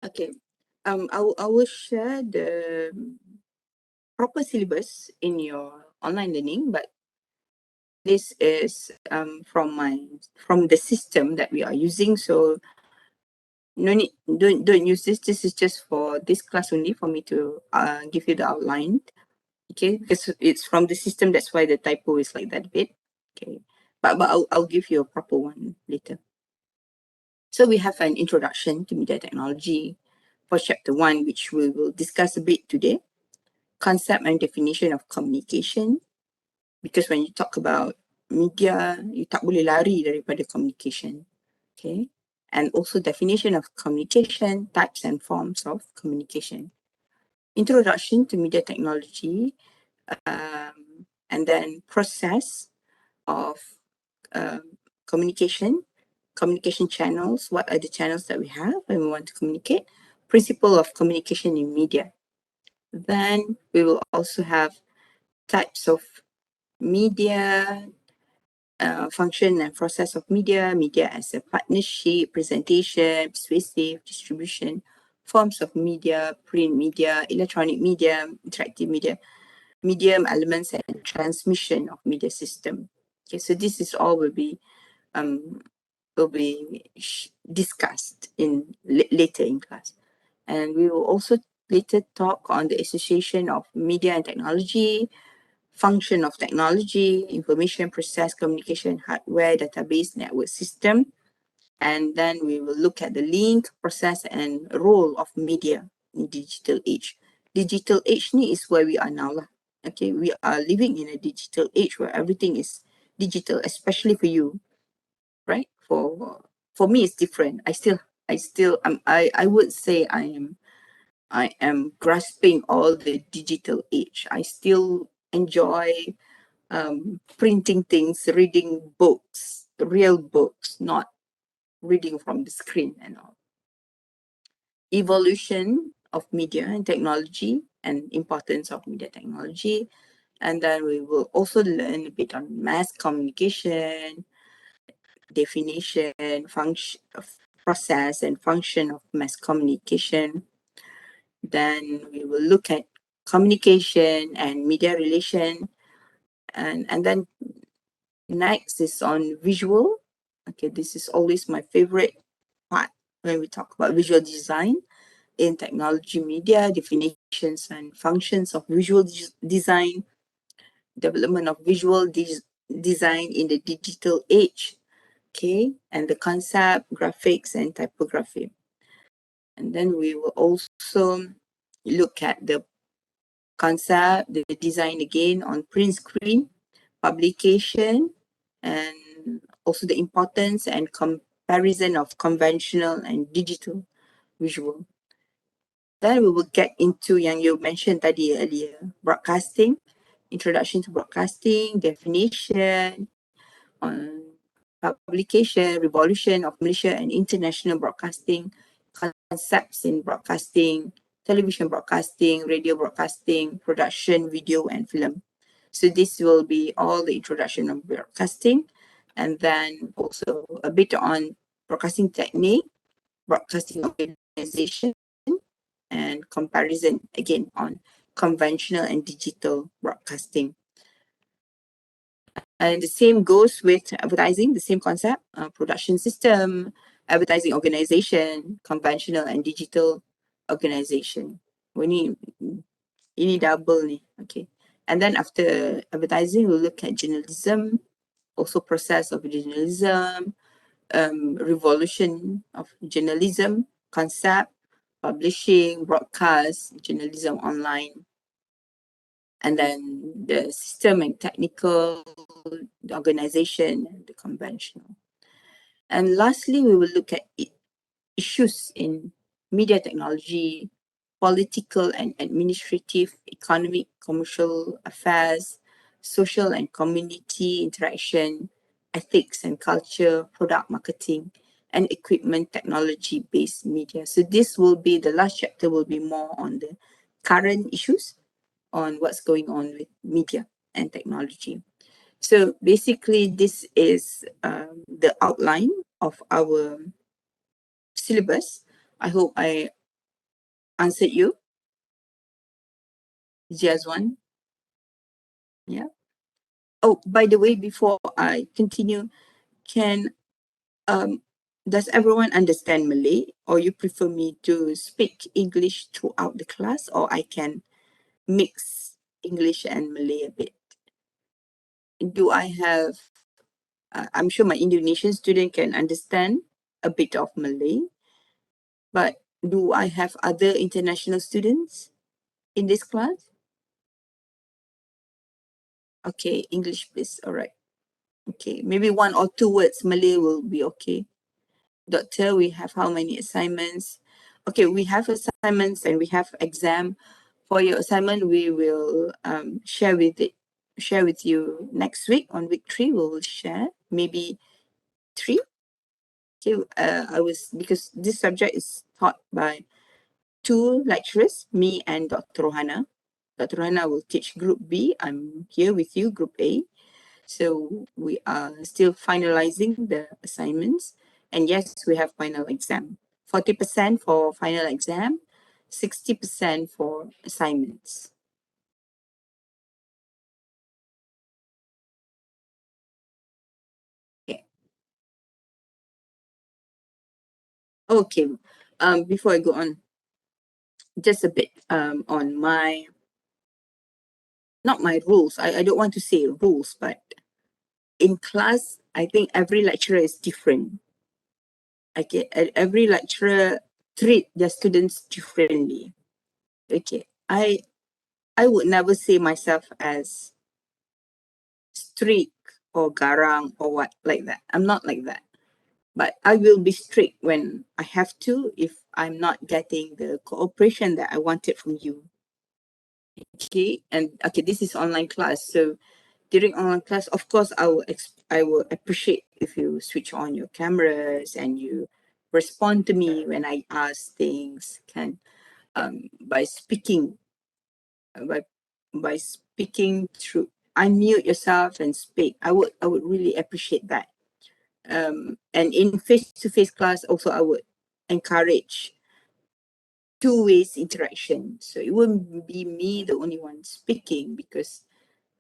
Okay. I will share the proper syllabus in your online learning, but this is from the system that we are using. So no need, don't use this. This is just for this class only for me to give you the outline. Okay, because it's from the system. That's why the typo is like that bit. Okay, but I'll give you a proper one later. So we have an introduction to media technology for chapter 1, which we will discuss a bit today. Concept and definition of communication. Because when you talk about media, you tak boleh lari daripada communication. Okay. And also definition of communication, types and forms of communication. Introduction to media technology, and then process of communication channels. What are the channels that we have when we want to communicate? Principle of communication in media. Then we will also have types of media, function and process of media as a partnership, presentation, persuasive, distribution, forms of media, print media, electronic media, interactive media, medium, elements, and transmission of media system. Okay, so this is all will be discussed in later in class. And we will also later talk on the association of media and technology, function of technology, information process, communication, hardware, database, network system. And then we will look at the link, process, and role of media in digital age. Digital age ni is where we are now lah. Okay, we are living in a digital age where everything is digital, especially for you, right? For me, it's different. I would say I am grasping all the digital age. I still enjoy printing things, reading books, real books, not reading from the screen and all. Evolution of media and technology and importance of media technology. And then we will also learn a bit on mass communication, definition, function, process and function of mass communication. Then we will look at communication and media relation. And then next is on visual. Okay, this is always my favorite part when we talk about visual design in technology media, definitions and functions of visual design, development of visual design in the digital age, okay, and the concept, graphics, and typography. And then we will also look at the concept, the design again on print screen, publication, and also the importance and comparison of conventional and digital visual. Then we will get into yang you mentioned tadi earlier, broadcasting, introduction to broadcasting, definition, on publication, revolution of Malaysia and international broadcasting, concepts in broadcasting, television broadcasting, radio broadcasting, production, video, and film. So this will be all the introduction of broadcasting, and then also a bit on broadcasting technique, broadcasting organization, and comparison again on conventional and digital broadcasting. And the same goes with advertising, the same concept, production system, advertising organization, conventional and digital organization. We need double ni, okay. And then after advertising, we'll look at journalism, also process of journalism, revolution of journalism, concept, publishing, broadcast, journalism online, and then the system and technical, the organization, the conventional. And lastly, we will look at issues in media technology, political and administrative, economic, commercial affairs, social and community interaction, ethics and culture, product marketing, and equipment technology based media. So this will be the last chapter will be more on the current issues on what's going on with media and technology. So basically, this is the outline of our syllabus. I hope I answered you, Jazwan. Yeah. Oh, by the way, before I continue, can um does everyone understand Malay, or you prefer me to speak English throughout the class, or I can mix English and Malay a bit? Do I have? I'm sure my Indonesian student can understand a bit of Malay, but do I have other international students in this class? Okay, English, please. All right. Okay, maybe one or two words Malay will be okay. Doctor, we have how many assignments? Okay, we have assignments and we have exam. For your assignment, we will share with you next week on week 3. We will share maybe 3. Okay, I was because this subject is taught by 2 lecturers, me and Dr. Rohana. Dr. Rohana will teach Group B. I'm here with you, Group A. So we are still finalizing the assignments. And yes, we have final exam. 40% for final exam, 60% for assignments. Okay. Okay. Before I go on, just a bit on my not my rules. I don't want to say rules, but in class, I think every lecturer is different. Okay, every lecturer treat their students differently. Okay, I would never say myself as strict or garang or what like that. I'm not like that. But I will be strict when I have to if I'm not getting the cooperation that I wanted from you. Okay, and okay, this is online class. So during online class, of course, I will appreciate if you switch on your cameras and you respond to me when I ask things. Can by speaking by speaking through unmute yourself and speak. I would really appreciate that. And in face-to-face class also I would encourage two ways interaction. So it wouldn't be me the only one speaking, because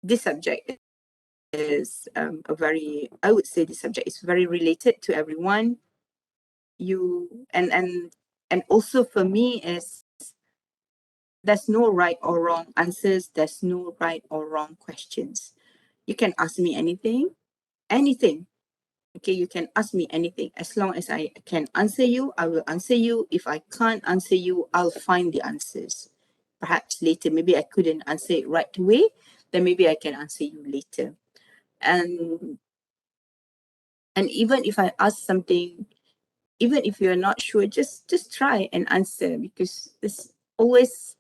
this subject is a very, I would say this subject is very related to everyone. You and also for me is there's no right or wrong answers, there's no right or wrong questions. You can ask me anything. Okay, you can ask me anything. As long as I can answer you, I will answer you. If I can't answer you, I'll find the answers. Perhaps later, maybe I couldn't answer it right away, then maybe I can answer you later. And even if I ask something, even if you're not sure, just try and answer, because it's always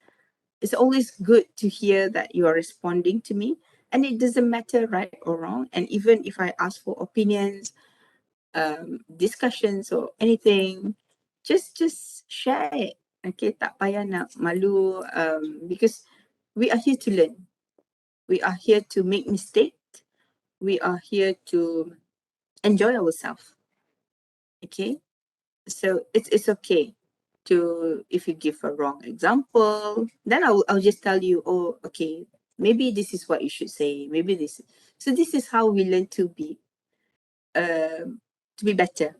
good to hear that you are responding to me, and it doesn't matter right or wrong. And even if I ask for opinions, discussions or anything, just share it. Okay, tak payah nak malu, because we are here to learn. We are here to make mistakes. We are here to enjoy ourselves. Okay, so it's okay to, if you give a wrong example, then I'll just tell you, oh, okay, maybe this is what you should say. Maybe this. So this is how we learn to be better.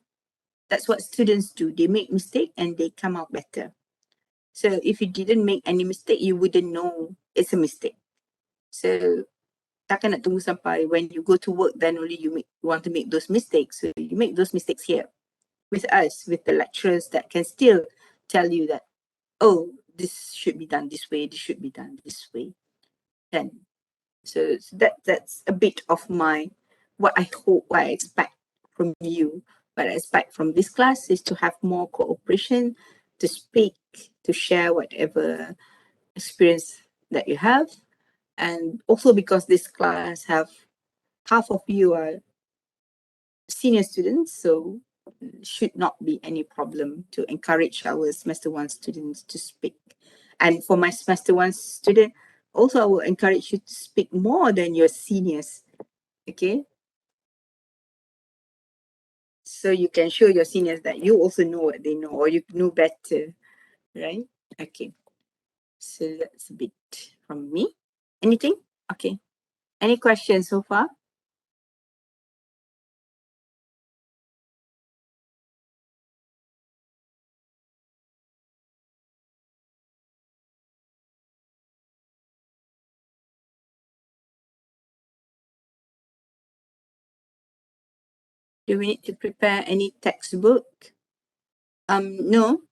That's what students do. They make mistake and they come out better. So if you didn't make any mistake, you wouldn't know it's a mistake. So takkan nak tunggu sampai when you go to work, then only you want to make those mistakes. So you make those mistakes here with us, with the lecturers that can still tell you that oh, this should be done this way, this should be done this way. Then, so that's a bit of my, what I hope, what I expect from you. What I expect from this class is to have more cooperation, to speak, to share whatever experience that you have. And also because this class have half of you are senior students, so should not be any problem to encourage our semester one students to speak. And for my semester one student, also I will encourage you to speak more than your seniors. Okay. So you can show your seniors that you also know what they know, or you know better, right? Okay. So that's a bit from me. Anything? Okay. Any questions so far? Do we need to prepare any textbook? No.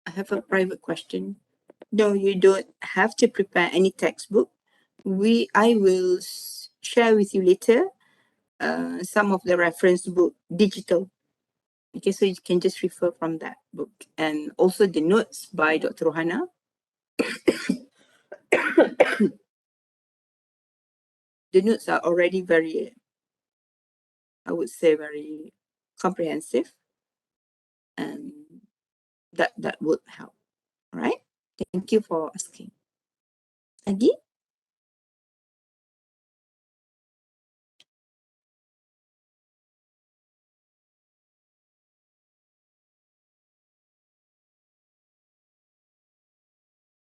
I have a private question. No, you don't have to prepare any textbook. I will share with you later some of the reference book, digital. Okay, so you can just refer from that book. And also the notes by Dr. Rohana. The notes are already very, I would say, very comprehensive. And that would help. All right. Thank you for asking. Lagi?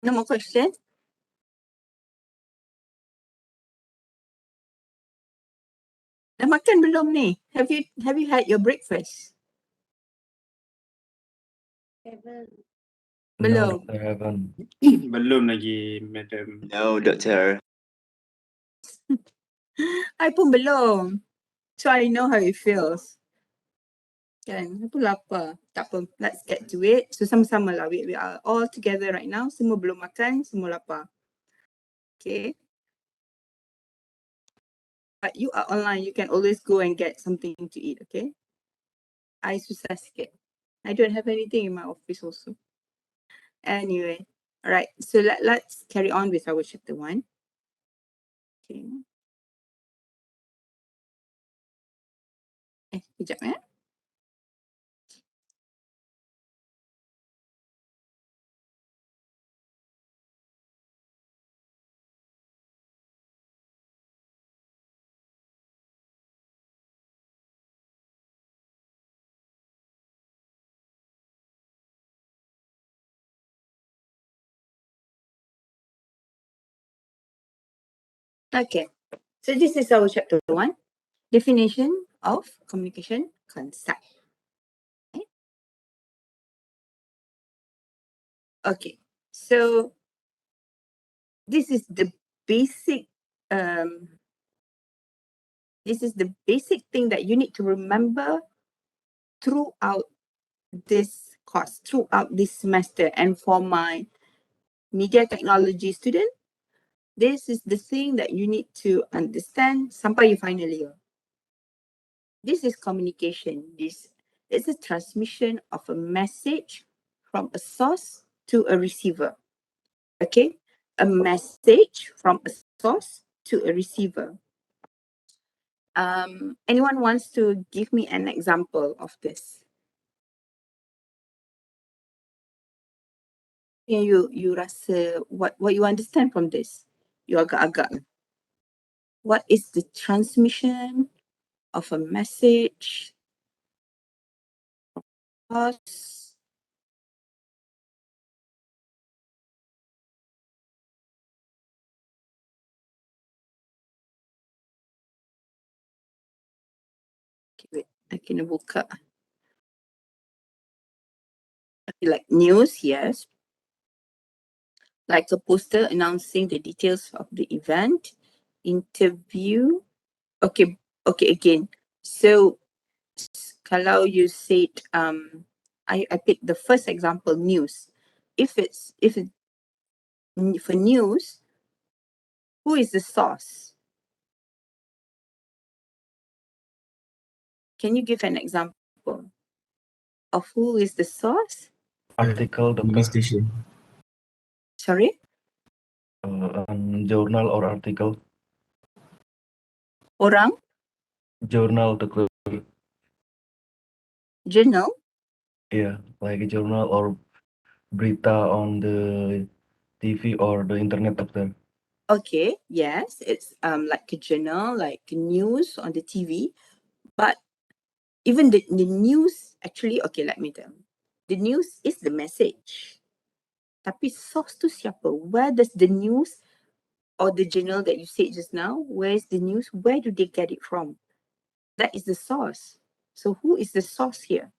No more questions? Dah makan belum ni? Have you had your breakfast? No, Belum. Dr. Haven't. Belum lagi, Madam. No, Doctor. I pun belum. So I know how it feels. Kan, aku lapar. Tak apa, let's get to it. So sama-sama lah. We are all together right now. Semua belum makan, semua lapar. Okay. But you are online, you can always go and get something to eat, okay? I susah sikit. I don't have anything in my office also. Anyway, all right. So let's carry on with our chapter 1. Okay. Kejap eh. Okay. So this is our chapter 1. Definition of communication concept. Okay. So this is the basic thing that you need to remember throughout this course, throughout this semester. And for my media technology student, this is the thing that you need to understand sampai you final year. This is communication. This is a transmission of a message from a source to a receiver. Okay, a message from a source to a receiver. Anyone wants to give me an example of this? Yeah, you rasa what you understand from this? You agak-agak. What is the transmission of a message? Source. Okay, wait, I kena buka. Okay, like news, yes. Like a poster announcing the details of the event. Interview. Okay, again. So kalau you said I picked the first example, news. if for news, who is the source? Can you give an example of who is the source? Article, News doctor. station. Sorry? Journal or article. Orang? Journal, doctor. Journal? Yeah, like a journal or berita on the TV or the internet, doctor. Okay, yes, it's like a journal, like news on the TV. But even the news, actually, okay, let me tell you. The news is the message. Tapi source tu siapa? Where does the news or the journal that you said just now, where is the news? Where do they get it from? That is the source. So who is the source here?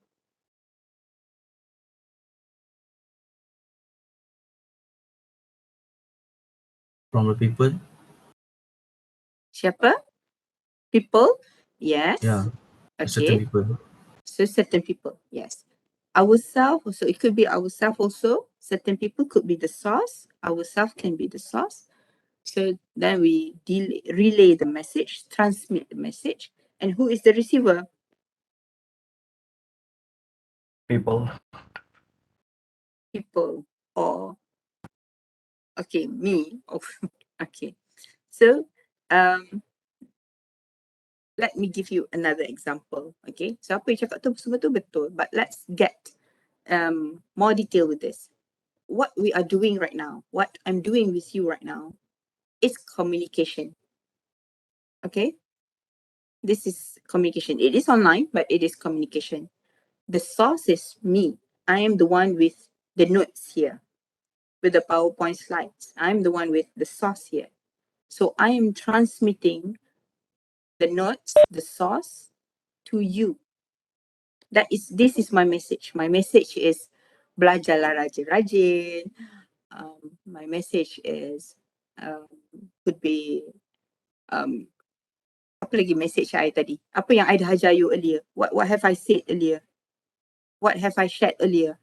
From the people. Siapa? People? Yes. Yeah. Certain Okay. people. So certain people, yes. Ourselves, so it could be ourselves also. Certain people could be the source. Ourselves can be the source. So then we relay the message, transmit the message. And who is the receiver? People. People or, okay, me. Oh, okay. So let me give you another example. Okay. So apa yang cakap tu semua tu betul. But let's get more detail with this. What we are doing right now, what I'm doing with you right now, is communication. Okay. This is communication. It is online, but it is communication. The source is me. I am the one with the notes here, with the PowerPoint slides. I'm the one with the source here. So I am transmitting the notes, the source, to you. This is my message. My message is belajarlah rajin-rajin. My message is could be apa lagi message I tadi? Apa yang I dah ajar you earlier? What have I said earlier? What have I shared earlier?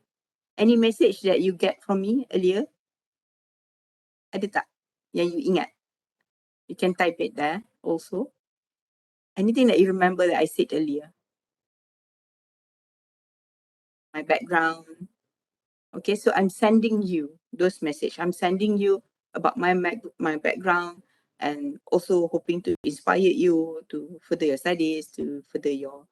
Any message that you get from me earlier? Ada tak yang you ingat? You can type it there also. Anything that you remember that I said earlier? My background. Okay, so I'm sending you those message. I'm sending you about my background, and also hoping to inspire you to further your studies, to further your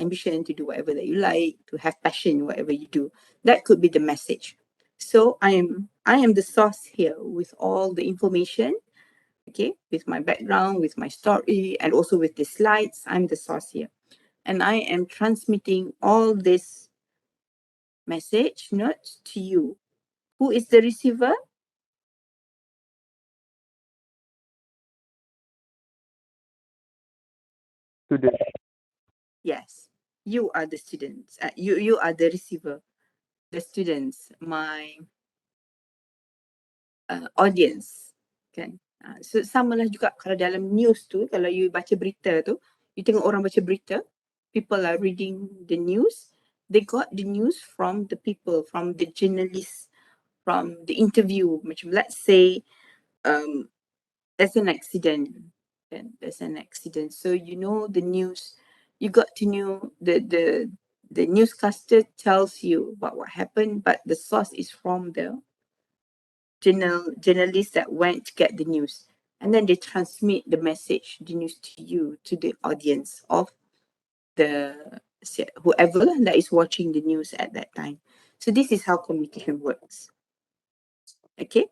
ambition, to do whatever that you like, to have passion in whatever you do. That could be the message. So I am the source here with all the information, okay, with my background, with my story, and also with the slides. I'm the source here. And I am transmitting all this message notes to you. Who is the receiver? Student. Yes, you are the students. You are the receiver. The students, my audience, kan? So samalah juga kalau dalam news tu, kalau you baca berita tu, you tengok orang baca berita, people are reading the news. They got the news from the people, from the journalists, from the interview. Macam let's say there's an accident, and there's an accident. So you know the news, you got to know the newscaster tells you about what happened, but the source is from the journalists that went to get the news, and then they transmit the message, the news to you, to the audience of the whoever that is watching the news at that time. So this is how communication works. Okay.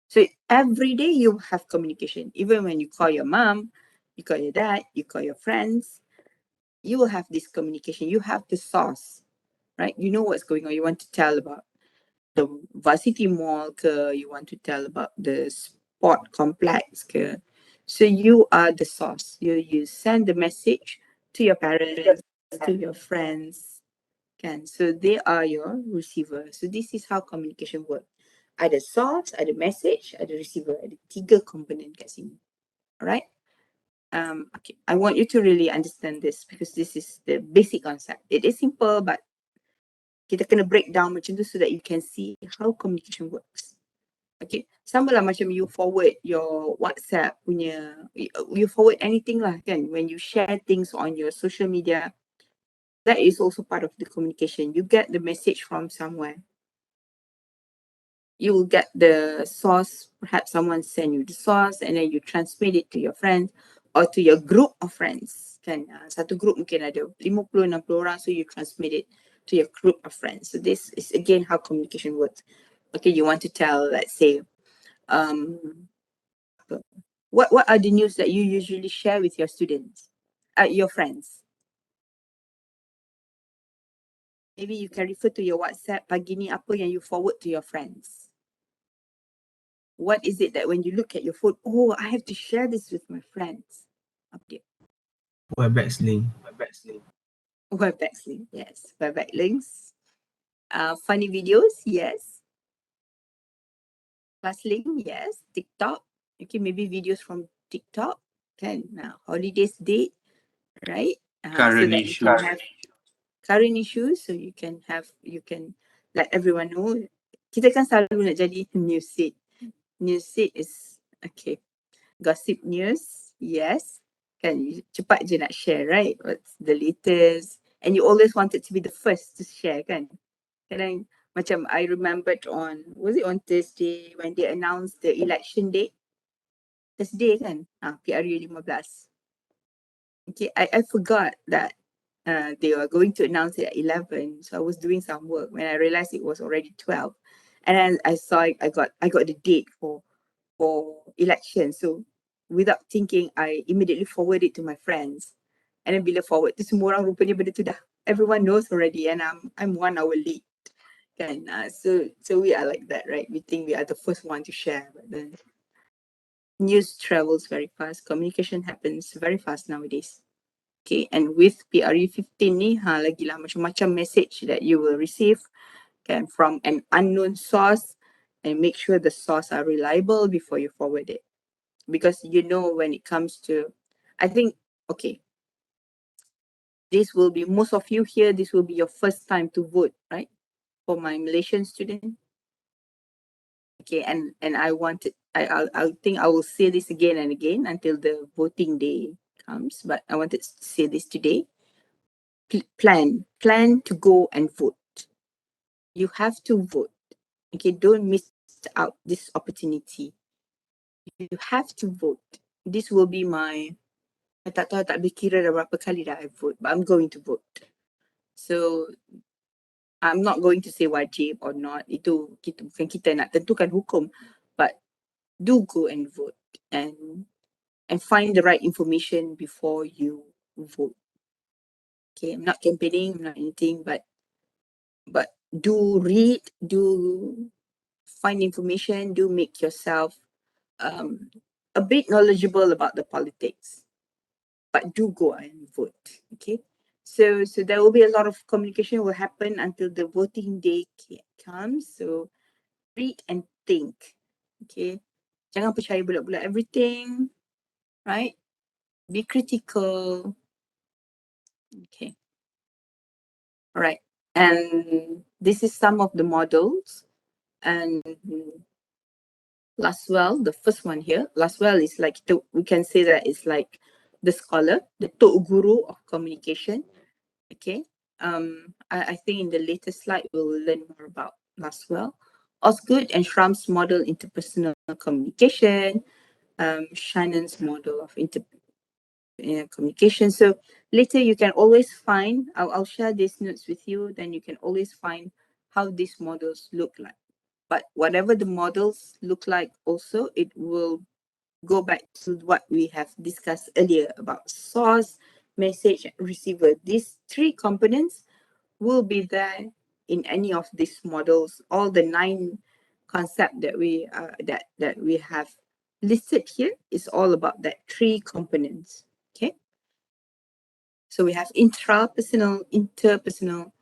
So every day you have communication. Even when you call your mom, you call your dad, you call your friends, you will have this communication. You have the source, right? You know what's going on. You want to tell about the varsity mall, you want to tell about the sport complex. So you are the source. You send the message to your parents, to your friends. So they are your receiver. So this is how communication works. Ada source, ada message, ada receiver. Ada tiga component kat sini. Alright? Okay. I want you to really understand this because this is the basic concept. It is simple, but Kita kena break down macam tu so that you can see how communication works. Okay, sama lah macam you forward your WhatsApp punya, you forward anything lah kan, when you share things on your social media, that is also part of the communication. You get the message from somewhere. You will get the source, perhaps someone send you the source and then you transmit it to your friends or to your group of friends. Kan? Satu group mungkin ada 50-60 orang, so you transmit it to your group of friends. So this is again how communication works. Okay, you want to tell, let's say, what are the news that you usually share with your students, your friends? Maybe you can refer to your WhatsApp, pagi ni apa yang you forward to your friends. What is it that when you look at your phone, oh, I have to share this with my friends? Update. Webex link. Webex link, yes. Webex links. Funny videos, yes. Class link, yes. TikTok. Okay, maybe videos from TikTok. Can holidays date, right? Current so that issues. you can have current issues, so you can let everyone know. Kita kan selalu nak jadi news feed. News feed is okay. Gossip news, yes. Kan cepat je nak share, right? What's the latest? And you always wanted to be the first to share, kan? Kadang macam I remembered was it on Thursday when they announced the election date? Thursday kan? PRU 15. Okay, I forgot that they were going to announce it at 11. So I was doing some work when I realized it was already 12. And then I saw I got the date for election. So without thinking, I immediately forwarded it to my friends. And then bila forward tu semua orang rupanya benda tu dah everyone knows already, and I'm 1 hour late. Kan? So we are like that, right? We think we are the first one to share, but then news travels very fast. Communication happens very fast nowadays. Okay, and with PRU 15 ni, lagi lah macam-macam message that you will receive can from an unknown source, and make sure the source are reliable before you forward it. Because you know when it comes to, I think, okay, this will be, most of you here, this will be your first time to vote, right? For my Malaysian student. Okay, and I think I will say this again and again until the voting day comes, but I wanted to say this today. Plan to go and vote. You have to vote. Okay, don't miss out this opportunity. You have to vote. This will be my, I tak tahu, tak berkira dah berapa kali dah I vote, but I'm going to vote. So I'm not going to say wajib or not. Itu bukan kita nak tentukan hukum, but do go and vote and find the right information before you vote. Okay, I'm not campaigning, I'm not anything, but do read, do find information, do make yourself a bit knowledgeable about the politics, but do go and vote. Okay, so there will be a lot of communication will happen until the voting day comes. So read and think. Okay, jangan percaya bulat-bulat everything, right? Be critical. Okay. All right. And this is some of the models. And Laswell, the first one here, Laswell is like, we can say that it's like the scholar, the Tok Guru of communication. Okay. I think in the latest slide, we'll learn more about Laswell. Osgood and Schramm's model interpersonal communication, Shannon's model of communication. So later you can always find, I'll share these notes with you, then you can always find how these models look like. But whatever the models look like also, it will go back to what we have discussed earlier about source, message, and receiver. These three components will be there in any of these models. All the 9 concepts that we that we have listed here is all about that 3 components. Okay. So we have intrapersonal, interpersonal,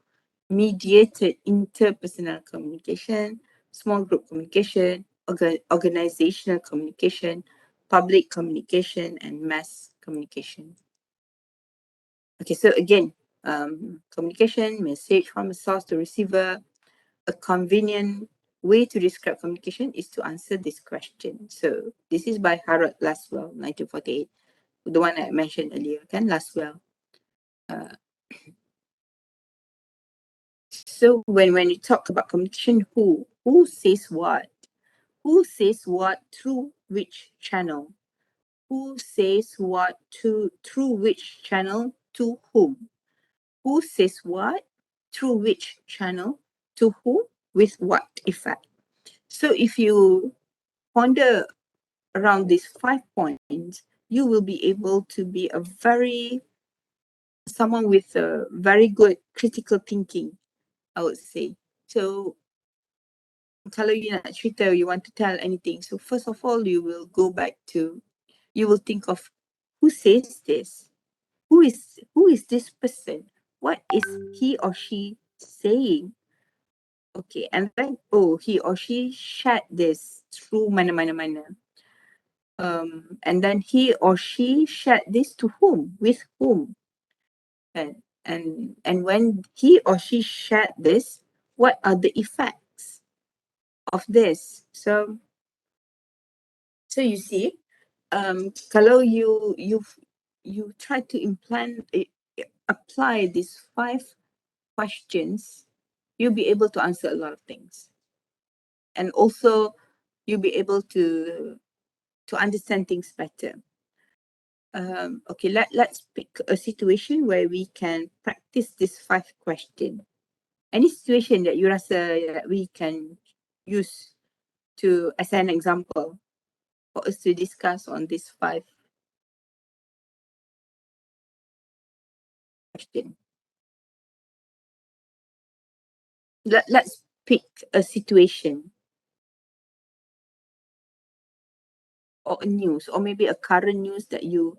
mediated interpersonal communication, small group communication, organizational communication, public communication, and mass communication. Okay, so again, communication, message from a source to receiver. A convenient way to describe communication is to answer this question. So this is by Harold Laswell, 1948, the one I mentioned earlier, kan, Laswell. So when you talk about communication, who says what? Who says what through which channel? Who says what through which channel to whom? Who says what through which channel to whom with what effect? So if you ponder around these 5 points, you will be able to be someone with a very good critical thinking, I would say. So kalau you nak cerita, you want to tell anything, so first of all, you will think of who says this, who is this person, what is he or she saying. Okay, and then he or she shared this through mana. And then he or she shared this to whom, with whom, and when he or she shared this, what are the effects of this? So you see, kalau you try to apply these 5 questions, you'll be able to answer a lot of things, and also you'll be able to understand things better. Okay, let's pick a situation where we can practice this 5 question. Any situation that you rasa that we can use as an example for us to discuss on this 5 question. Let's pick a situation or a news, or maybe a current news that you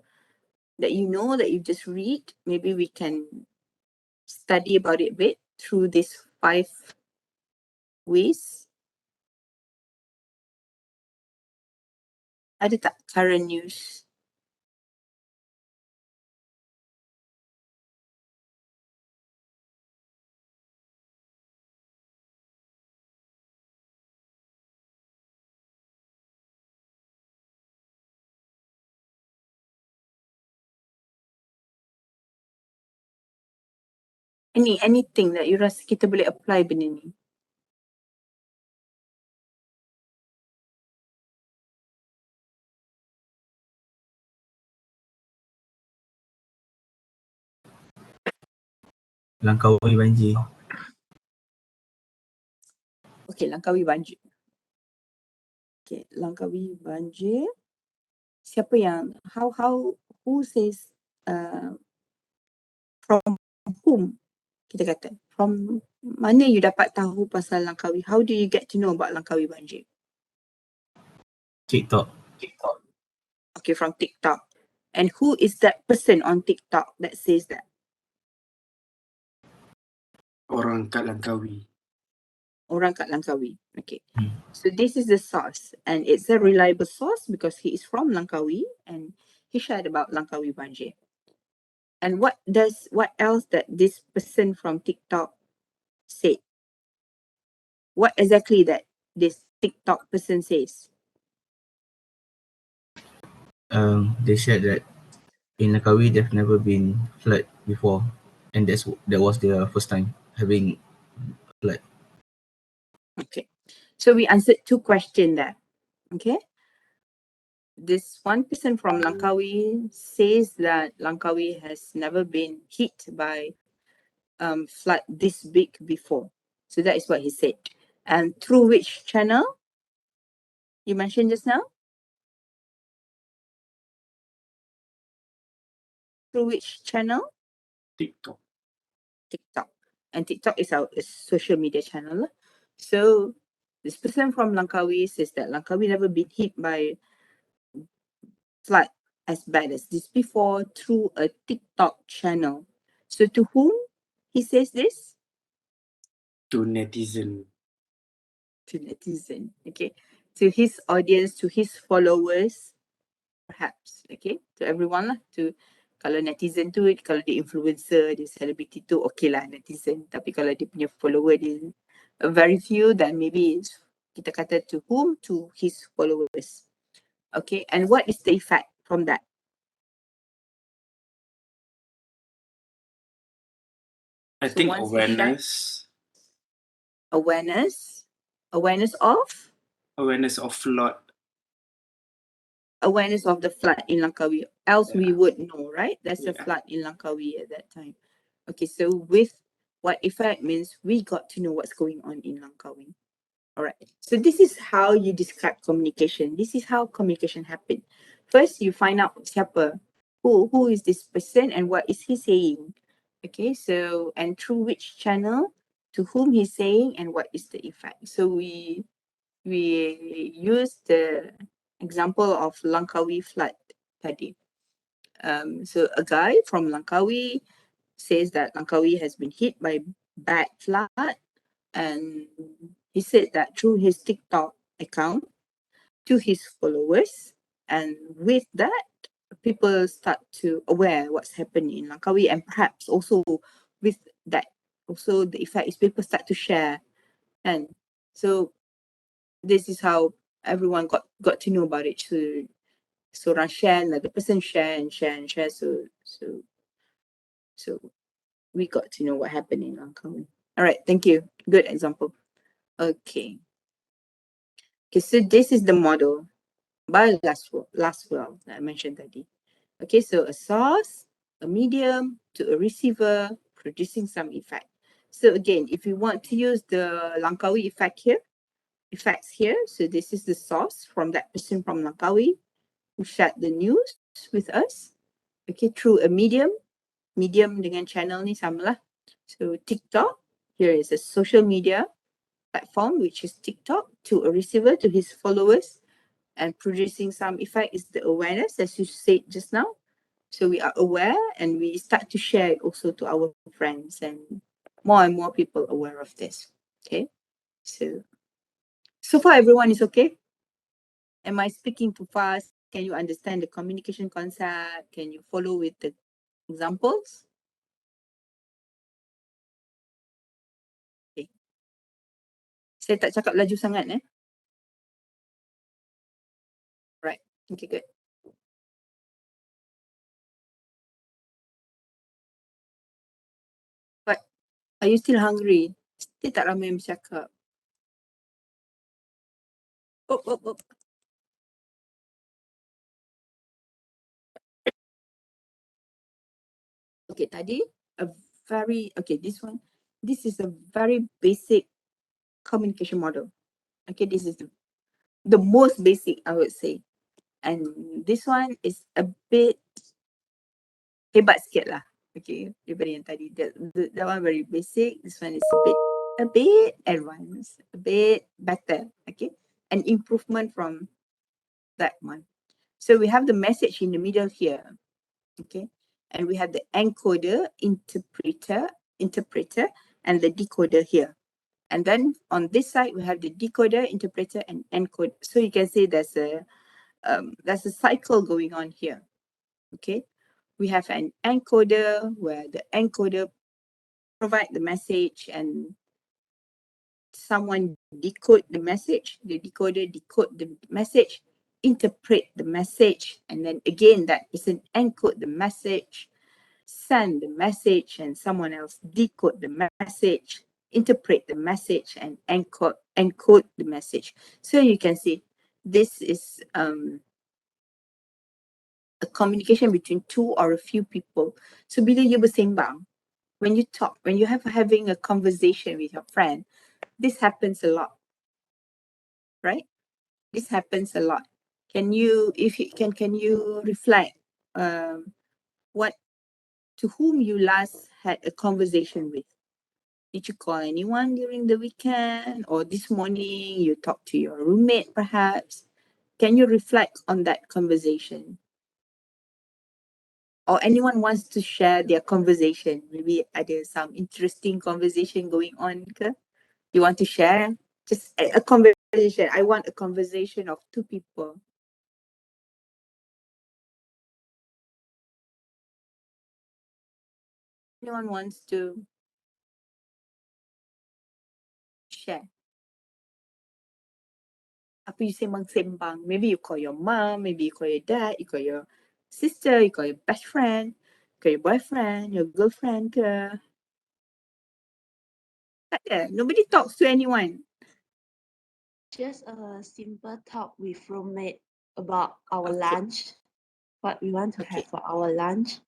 know, that you just read. Maybe we can study about it a bit through these 5 ways. Ada tak current news? Anything that you rasa kita boleh apply benda ni? Langkawi banjir. Okay, Langkawi banjir. Okay, Langkawi banjir. Siapa yang, who says, from whom, kita kata, from mana you dapat tahu pasal Langkawi? How do you get to know about Langkawi banjir? TikTok. Okay, from TikTok. And who is that person on TikTok that says that? Orang kat Langkawi. Orang kat Langkawi. Okay. So this is the source, and it's a reliable source because he is from Langkawi and he shared about Langkawi banjir. And what else that this person from TikTok said? What exactly that this TikTok person says? They said that in Langkawi they've never been flood before, and that was their first time having flood. Okay. So we answered 2 questions there. Okay. This one person from Langkawi says that Langkawi has never been hit by flood this big before. So that is what he said. And through which channel you mentioned just now? Through which channel? TikTok. TikTok. And TikTok is our social media channel. So this person from Langkawi says that Langkawi never been hit by flood as bad as this before through a TikTok channel. So to whom he says this? To netizen. To netizen, okay? To his audience, to his followers, perhaps, okay? To everyone, to Kalau netizen tu, kalau dia influencer, dia celebrity tu, okay lah netizen. Tapi kalau dia punya follower dia very few, then maybe kita kata to whom? To his followers. Okay, and what is the effect from that? I So think once we share- awareness. Awareness of? Awareness of flood. Awareness of the flood in Langkawi. Else we Yeah. would know, right? There's a Yeah. flood in Langkawi at that time. Okay, so with what effect means we got to know what's going on in Langkawi. All right. So this is how you describe communication. This is how communication happen. First, you find out siapa, who is this person and what is he saying. Okay, so and through which channel, to whom he's saying, and what is the effect. So we use the example of Langkawi flood tadi. So a guy from Langkawi says that Langkawi has been hit by bad flood, and he said that through his TikTok account to his followers, and with that, people start to aware what's happening in Langkawi, and perhaps also with that, also the effect is people start to share, and so this is how everyone got to know about it. So orang share, another person share and share and share. So we got to know what happened in Langkawi. All right, thank you. Good example. Okay. Okay, so this is the model by Laswell that I mentioned tadi. Okay, so a source, a medium to a receiver producing some effect. So again, if you want to use the Langkawi effects here, so this is the source from that person from Langkawi who shared the news with us. Okay, through a medium dengan channel ni sama lah. So TikTok, here is a social media platform, which is TikTok, to a receiver, to his followers, and producing some effect is the awareness, as you said just now. So we are aware and we start to share it also to our friends, and more people aware of this. Okay, so far everyone is okay? Am I speaking too fast? Can you understand the communication concept? Can you follow with the examples? Okay. Saya tak cakap laju sangat Right. Okay, good. But are you still hungry? Still tak ramai yang bercakap. Oh. Okay, tadi this is a very basic communication model. Okay, this is the most basic, I would say. And this one is a bit hebat sikit lah. Okay, daripada yang tadi. That one very basic. This one is a bit advanced, a bit better. Okay, an improvement from that one. So we have the message in the middle here. Okay, and we have the encoder, interpreter, and the decoder here. And then on this side, we have the decoder, interpreter, and encoder. So you can see there's a cycle going on here. Okay, we have an encoder where the encoder provide the message and someone decode the message. The decoder decode the message, interpret the message, and then again that person encode the message, send the message, and someone else decode the message, interpret the message, and encode the message. So you can see this is a communication between two or a few people. So bila you bersembang, when you talk, when you having a conversation with your friend, this happens a lot, right? This happens a lot. Can you reflect what to whom you last had a conversation with? Did you call anyone during the weekend, or this morning you talked to your roommate perhaps? Can you reflect on that conversation? Or anyone wants to share their conversation? Maybe ada some interesting conversation going on ke? You want to share? Just a conversation. I want a conversation of two people. anyone wants to share? Apa you sembang-sembang? Maybe you call your mom, maybe you call your dad, you call your sister, you call your best friend, you call your boyfriend, your girlfriend ke? Tak ada. Nobody talks to anyone. Just a simple talk with roommate about our Okay. lunch, what we want to Okay. have for our lunch,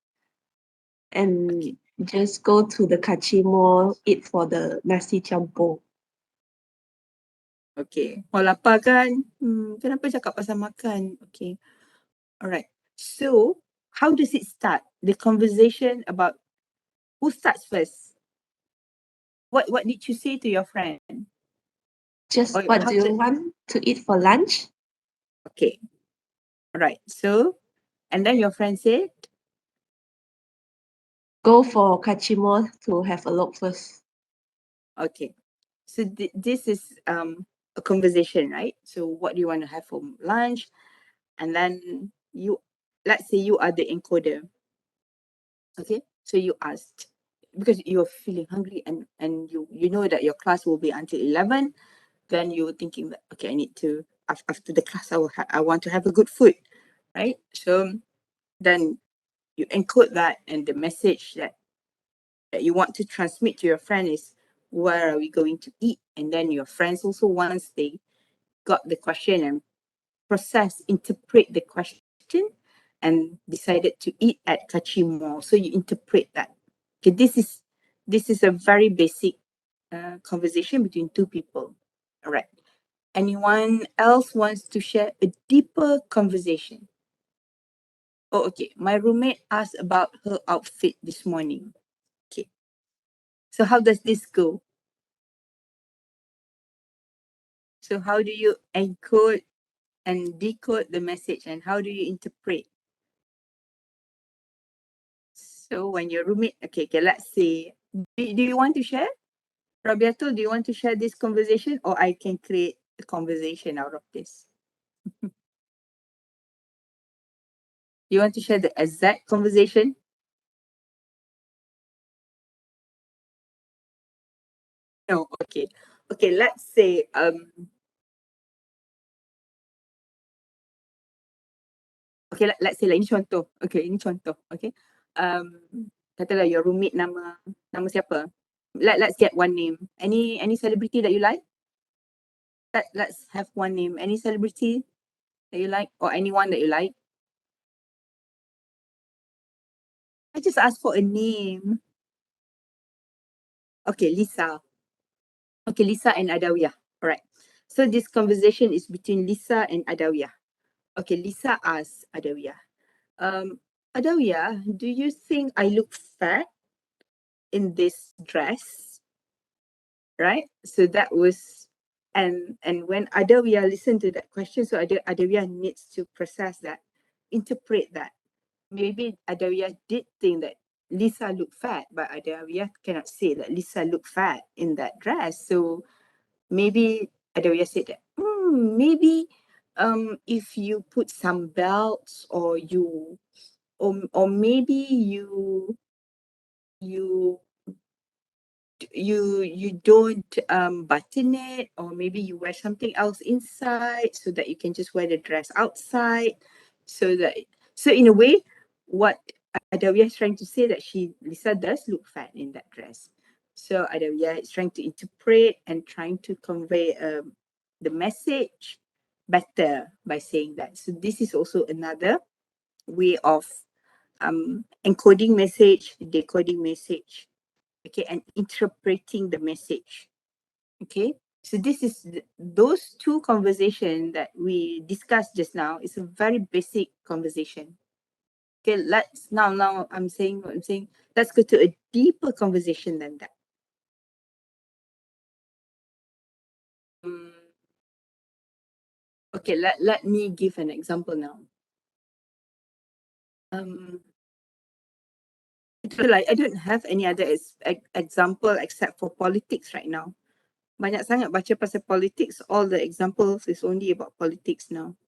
and Okay. just go to the kachimo, eat for the nasi campur. Okay. Oh, lapar kan? Kenapa cakap pasal makan? Okay. Alright. So, how does it start? The conversation about who starts first? What did you say to your friend? Just Or what how do you did- want to eat for lunch? Okay. Alright. So, and then your friend said, Go for kachimo to have a look first. okay. So this is a conversation, right? So what do you want to have for lunch? And then let's say you are the encoder. Okay. So you asked because you're feeling hungry and you know that your class will be until 11. Then you're thinking that, okay, I need to, after the class, I want to have a good food, right? So then you encode that, and the message that you want to transmit to your friend is, where are we going to eat? And then your friends also, once they got the question and interpret the question and decided to eat at Kachimo. So you interpret that. Okay, this is a very basic conversation between two people. All right. Anyone else wants to share a deeper conversation? Oh, okay. My roommate asked about her outfit this morning. Okay. So how does this go? So how do you encode and decode the message, and how do you interpret? So when your roommate, okay, let's say, do you want to share? Roberto, do you want to share this conversation, or I can create a conversation out of this? You want to share the exact conversation? No, okay. Okay, let's say okay, let's say lah, ini contoh. Okay, ini contoh. Okay. Katalah your roommate nama siapa? Let's get one name. Any celebrity that you like? Let's have one name. Any celebrity that you like, or anyone that you like? I just asked for a name. Okay, Lisa. Okay, Lisa and Adawiyah. All right. So this conversation is between Lisa and Adawiyah. Okay, Lisa asks Adawiyah, Adawiyah, do you think I look fat in this dress? Right? So that was, and when Adawiyah listened to that question, so Adawiyah needs to process that, interpret that. Maybe Adawiyah did think that Lisa looked fat, but Adawiyah cannot say that Lisa looked fat in that dress. So maybe Adawiyah said that, maybe if you put some belts, or maybe you you don't button it, or maybe you wear something else inside so that you can just wear the dress outside, so in a way, what Adawiyah is trying to say, that Lisa does look fat in that dress. So Adawiyah is trying to interpret and trying to convey the message better by saying that. So this is also another way of encoding message, decoding message, okay, and interpreting the message. Okay, so this is those two conversations that we discussed just now. Is a very basic conversation. Okay, let's now I'm saying let's go to a deeper conversation than that. Okay, let me give an example now. I don't have any other example except for politics right now. Banyak sangat baca pasal politics. All the examples is only about politics now.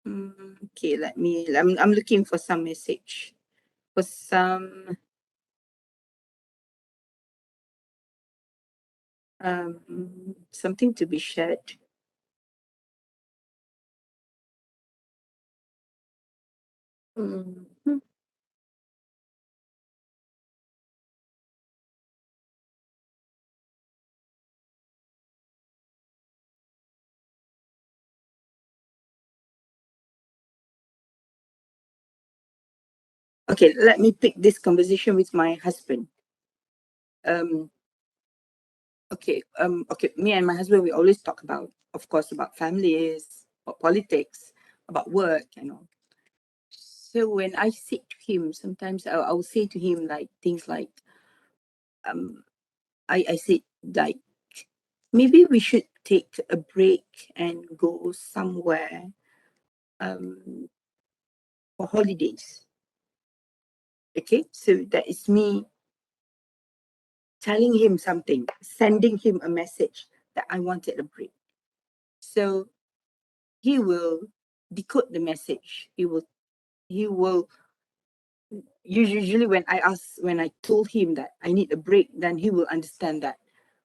Okay, I'm looking for some message. For some Something to be shared. Mhm. Okay, let me pick this conversation with my husband. Okay, me and my husband, we always talk about, of course, about families, about politics, about work, and all. So when I sit to him, sometimes I will say to him like things like, I said like, maybe we should take a break and go somewhere for holidays. Okay, so that is me telling him something, sending him a message that I wanted a break. So he will decode the message. He will usually when I told him that I need a break, then he will understand that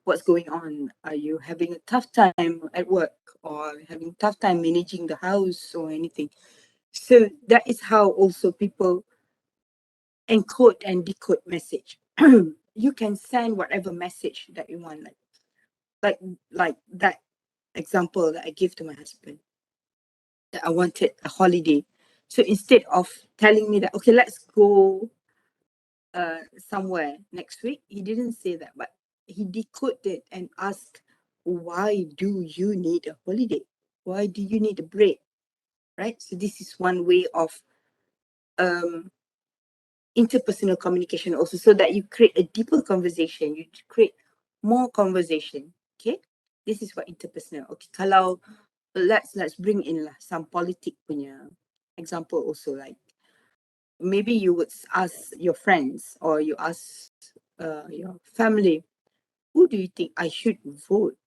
what's going on. Are you having a tough time at work or having tough time managing the house or anything? So that is how also people encode and decode message. You can send whatever message that you want, like like that example that I give to my husband, that I wanted a holiday. So instead of telling me that, okay, let's go somewhere next week, he didn't say that, but he decoded and asked, why do you need a holiday? Why do you need a break? Right? So this is one way of um, interpersonal communication also, so that you create a deeper conversation, you create more conversation. Okay, this is what interpersonal. Okay, kalau let's bring in lah some politic punya example also, like maybe you would ask your friends or you ask your family, who do you think I should vote?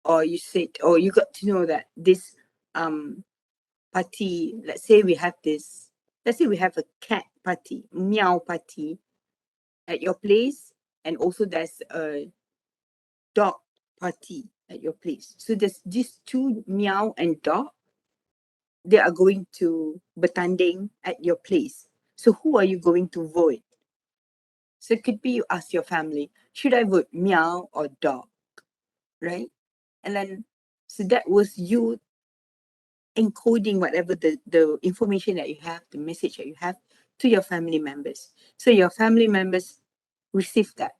Or you said, or you got to know that this party, let's say we have a cat party, meow party at your place, and also there's a dog party at your place. So there's these two, meow and dog, they are going to bertanding at your place. So who are you going to vote? So it could be you ask your family, should I vote meow or dog? Right? And then, so that was you encoding whatever the information that you have, the message that you have to your family members. So your family members receive that.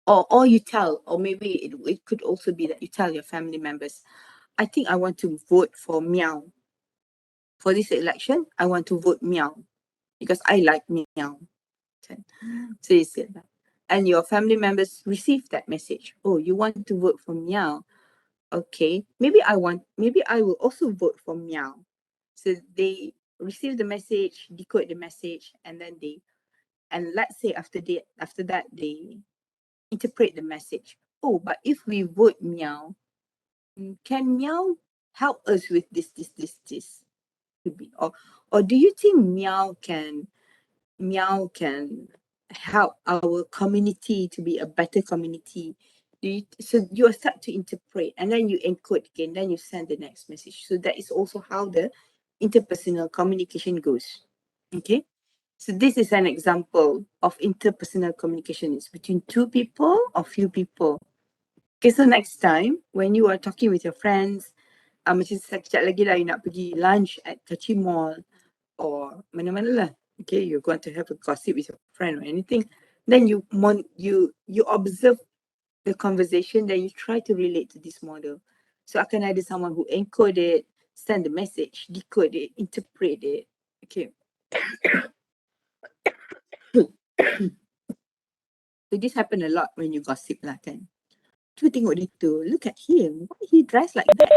Or you tell, or maybe it could also be that you tell your family members, I think I want to vote for meow. For this election, I want to vote meow because I like meow. So you said that. And your family members receive that message. Oh, you want to vote for meow. Okay, maybe I will also vote for meow. So they receive the message, decode the message, and then let's say after that they interpret the message. Oh, but if we vote meow, can meow help us with this? Could be. Or do you think meow can help our community to be a better community? So you start to interpret, and then you encode again, then you send the next message. So that is also how the interpersonal communication goes. Okay, so this is an example of interpersonal communication. It's between two people or few people. Okay, so next time when you are talking with your friends, macam sekejap lagi lah you nak pergi lunch at Kecil Mall or mana-mana lah. Okay, you're going to have a gossip with your friend or anything. Then you observe the conversation, then you try to relate to this model. So akan ada someone who encode it, send the message, decode it, interpret it. Okay. So this happen a lot when you gossip lah kan. Tu tengok dia tu, look at him, why he dressed like that?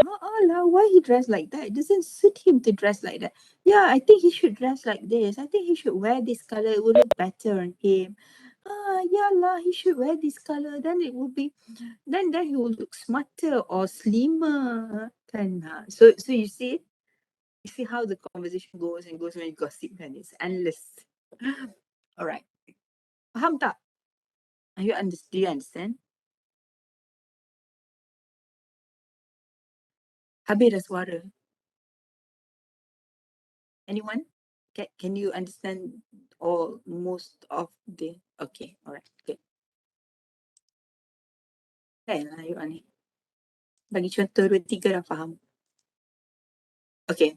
Lah, why he dressed like that? It doesn't suit him to dress like that. Yeah, I think he should dress like this. I think he should wear this color. It will look better on him. Yeah lah, he should wear this color. Then it will be, then he will look smarter or slimmer. Kan? So you see how the conversation goes and goes when you gossip, and it's endless. Alright. Faham tak? Do you understand? Habis dah suara. Anyone? Can you understand all most of the? Okay, alright, good. Kan lah you ni. Bagi contoh 2, 3 dah faham. Okay.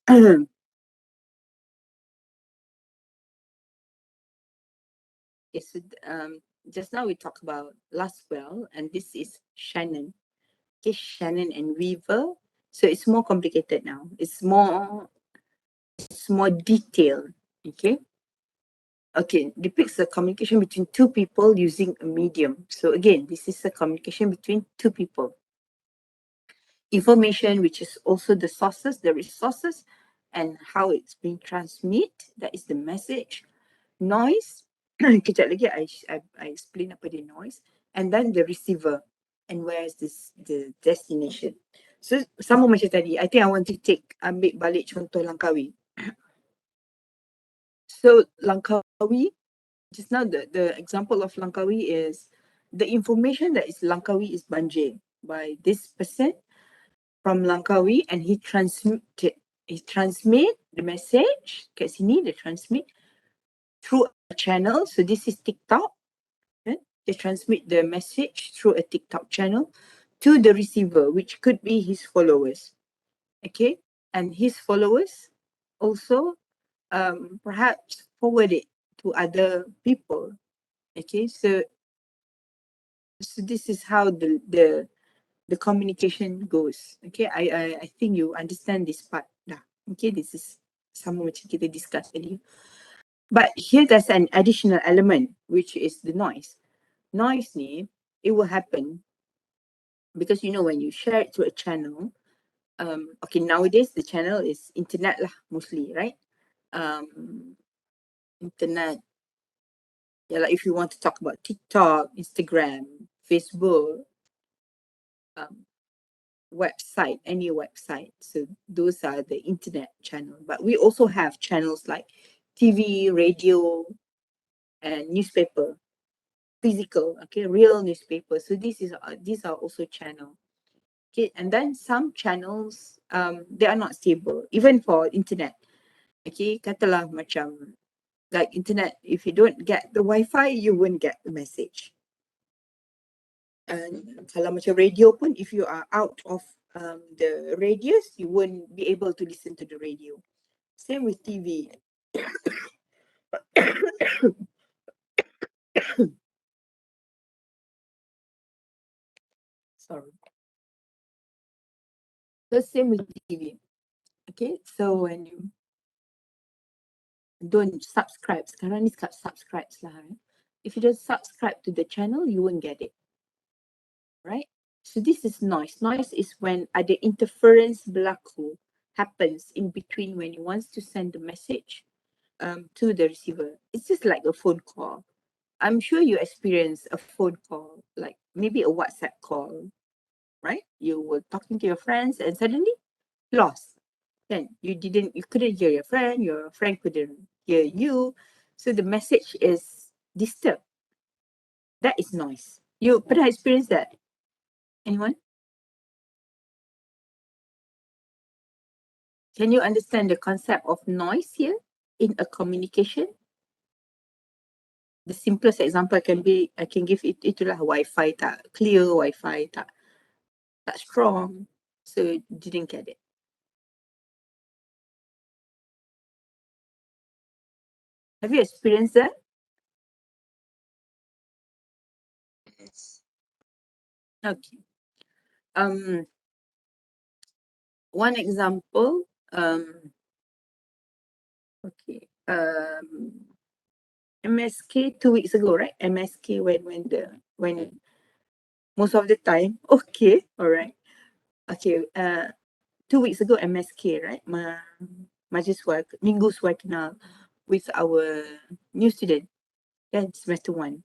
Okay, so just now we talked about Laswell, and this is Shannon. Okay, Shannon and Weaver. So it's more complicated now. It's more detailed. Okay. Okay, depicts the communication between two people using a medium. So again, this is a communication between two people. Information, which is also the sources, the resources, and how it's being transmitted. That is the message. Noise. Kejap lagi I explain apa dia noise. And then the receiver. And where is the destination. So sama macam tadi. I think I want to ambil balik contoh Langkawi. So Langkawi, just now the example of Langkawi is the information that is Langkawi is banjir by this person from Langkawi, and he transmit the message kat sini, they transmit through a channel. So this is TikTok. They transmit the message through a TikTok channel to the receiver, which could be his followers. Okay, and his followers also perhaps forward it to other people. Okay, so this is how the communication goes. Okay, I think you understand this part dah. Okay, this is sama macam kita discuss tadi. But here there's an additional element, which is the noise. Noise ni, it will happen because when you share it to a channel, okay, nowadays the channel is internet lah mostly, right? Internet. Yeah, like if you want to talk about TikTok, Instagram, Facebook, website, any website. So those are the internet channel. But we also have channels like TV, radio, and newspaper, physical, okay, real newspaper. So these are also channel. Okay, and then some channels, they are not stable, even for internet. Okay, katalah macam like internet, if you don't get the Wi-Fi, you won't get the message. And kalau macam radio pun, if you are out of the radius, you won't be able to listen to the radio. Same with TV. Sorry. So same with TV. Okay, so when you don't subscribe, sekarang ni subscribe lah. Right? If you don't subscribe to the channel, you won't get it. Right? So this is noise. Noise is when ada interference berlaku, happens in between when you want to send the message to the receiver. It's just like a phone call. I'm sure you experience a phone call, like maybe a WhatsApp call, right? You were talking to your friends and suddenly lost. Then you couldn't hear your friend couldn't hear you. So the message is disturbed. That is noise. You pernah experience that? Anyone? Can you understand the concept of noise here in a communication? The simplest example I can give it, itulah Wi-Fi tak clear, Wi-Fi tak strong, so didn't get it. Have you experienced that? Yes. Okay. One example. Okay. MSK 2 weeks ago, right? MSK when most of the time. Okay, all right. Okay. 2 weeks ago MSK, right? Majlis Minggu Suai Kenal with our new student. Then semester 1.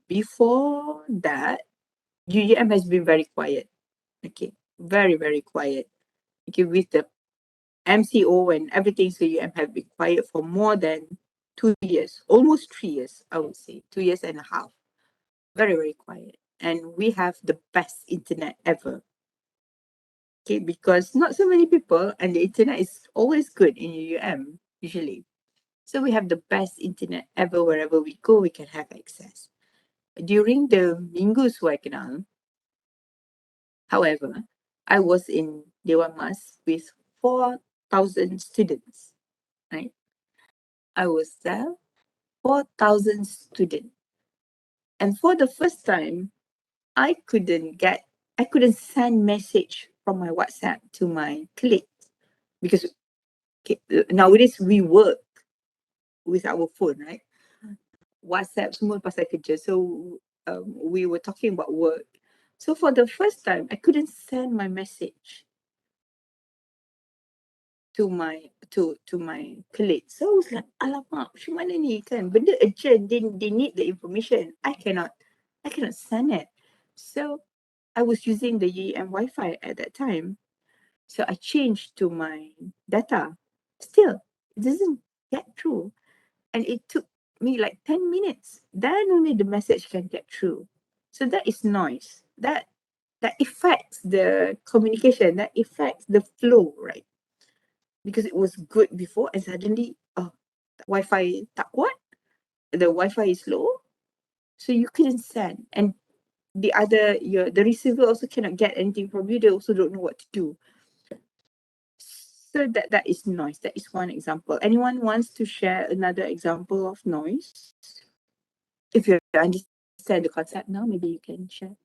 Before that, UEM has been very quiet. Okay, very, very quiet. Okay, with the MCO and everything, so UEM have been quiet for more than 2 years, almost 3 years, I would say, 2 years and a half. Very, very quiet. And we have the best internet ever. Okay, because not so many people, and the internet is always good in UUM, usually. So we have the best internet ever. Wherever we go, we can have access. During the Minggu Suaikenal, however, I was in Dewan Mas with 4,000 students, right? I was there, 4,000 students. And for the first time, I couldn't send message from my WhatsApp to my colleagues because nowadays we work with our phone, right? WhatsApp semua pasal kerja. So we were talking about work. So for the first time, I couldn't send my message to my colleagues. So I was like, alamak, macam mana ni kan? Benda urgent, they need the information. I cannot send it. So I was using the UEM Wi-Fi at that time. So I changed to my data. Still, it doesn't get through. And it took me like 10 minutes. Then only the message can get through. So that is noise. That affects the communication, that affects the flow, right? Because it was good before and suddenly, Wi-Fi tak kuat, the Wi-Fi is low, so you couldn't send. And the receiver also cannot get anything from you. They also don't know what to do. So that is noise. That is one example. Anyone wants to share another example of noise? If you understand the concept now, maybe you can share.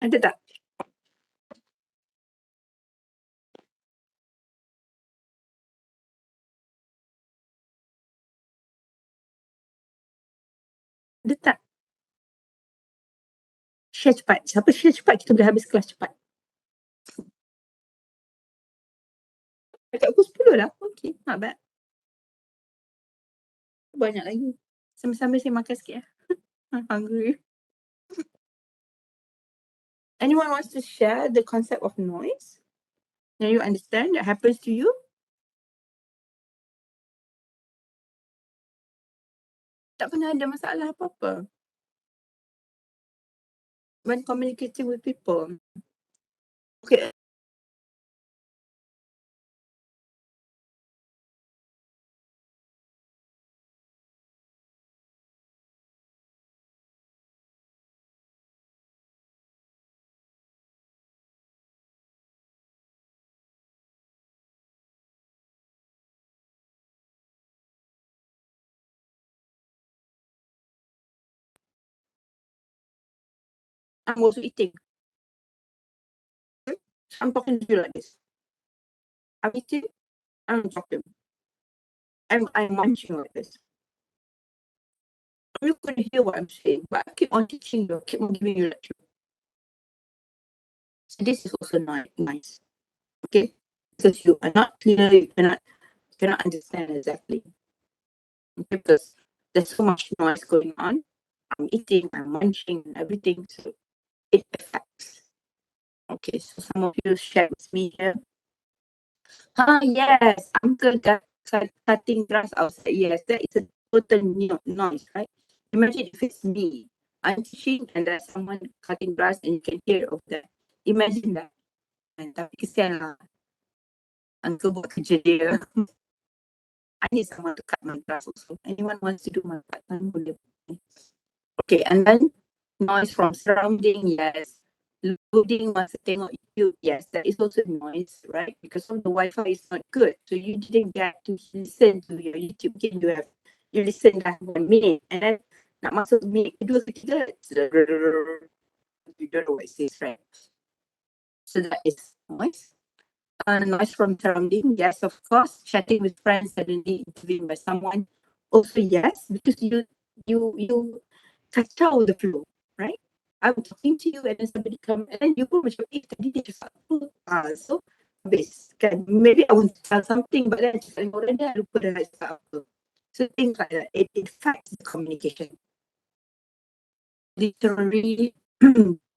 Ada tak? Ada tak? Share cepat. Siapa share cepat, kita boleh habis kelas cepat. Dekat pukul 10 dah. Okay, not bad. Banyak lagi. Sambil-sambil saya makan sikit ya. I'm hungry. Anyone wants to share the concept of noise? Can you understand that happens to you? Tak pernah ada masalah apa-apa when communicating with people. Okay. I'm also eating. I'm talking to you like this. I'm eating, I'm talking. I'm munching like this. I'm not going to hear what I'm saying, but I keep on teaching you, keep on giving you lecture. So this is also not nice. Okay? Because you are not clear, you cannot understand exactly. Okay, because there's so much noise going on. I'm eating, I'm munching and everything, so it affects. Okay, so some of you share with me here. Yes, uncle cutting grass outside. Yes, that is a total noise, right? Imagine if it's me. I'm teaching and there's someone cutting grass and you can hear of that. Imagine that. And tapi kesian lah. Uncle buat kerja dia. I need someone to cut my grass also. Anyone wants to do my part-time boleh. Okay, and then noise from surrounding, yes. Loading masa tengok YouTube, yes, that is also noise, right? Because of the Wi-Fi is not good. So you didn't get to listen to your YouTube. You listen dah 1 minute and then nak masuk minit kedua ketiga, you don't know what it says, right? So that is noise. Noise from surrounding, yes, of course. Chatting with friends, suddenly intervened by someone, also yes, because you kacau the flow, right? I'm talking to you and then somebody come and then you pun macam, tadi dia cakap apa? So habis kan, maybe I want to tell something but then cakap dengan orang dia lupa dah nak cakap apa. So things like that, it affects the communication. Literally,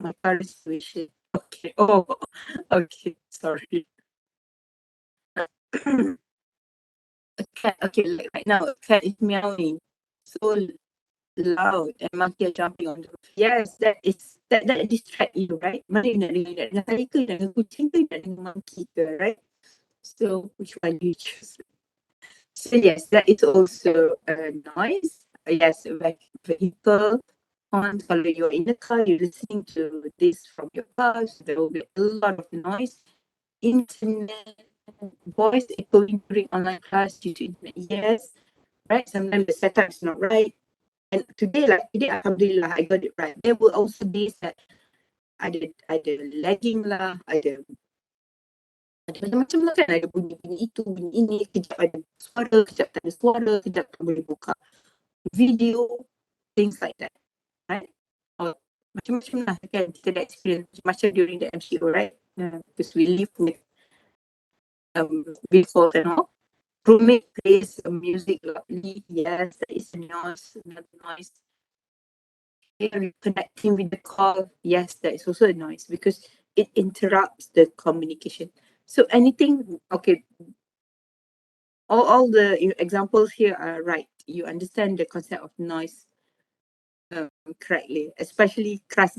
my current situation Okay. Oh, okay. Sorry. A cat. Okay, like right now, a cat is meowing so loud and monkey are jumping on the roof. Yes, that distract you, right? Mana you nak dengar dengan saya ke, nak dengan kucing ke, nak dengan monkey ke, right? So which one do you choose? So yes, that is also a noise. Yes, vehicle on. Kalau you're in the car, you're listening to this from your car, so there will be a lot of noise. Internet, voice echoing during online class due to internet. Yes, right. Sometimes the setup is not right. And today, alhamdulillah, I got it right. There were also days that ada lagging lah, ada macam-macam lah kan, ada bunyi-bunyi itu, bunyi ini, kejap ada suara, kejap tak ada suara, kejap tak boleh buka video, things like that, right? Or macam-macam lah kan, kita dah experience macam during the MCO, right? Because we live with vehicles and all. Roommate plays music loudly, yes, that is a noise, another noise. Connecting with the call, yes, that is also a noise because it interrupts the communication. So anything, okay, all the examples here are right. You understand the concept of noise correctly, especially grass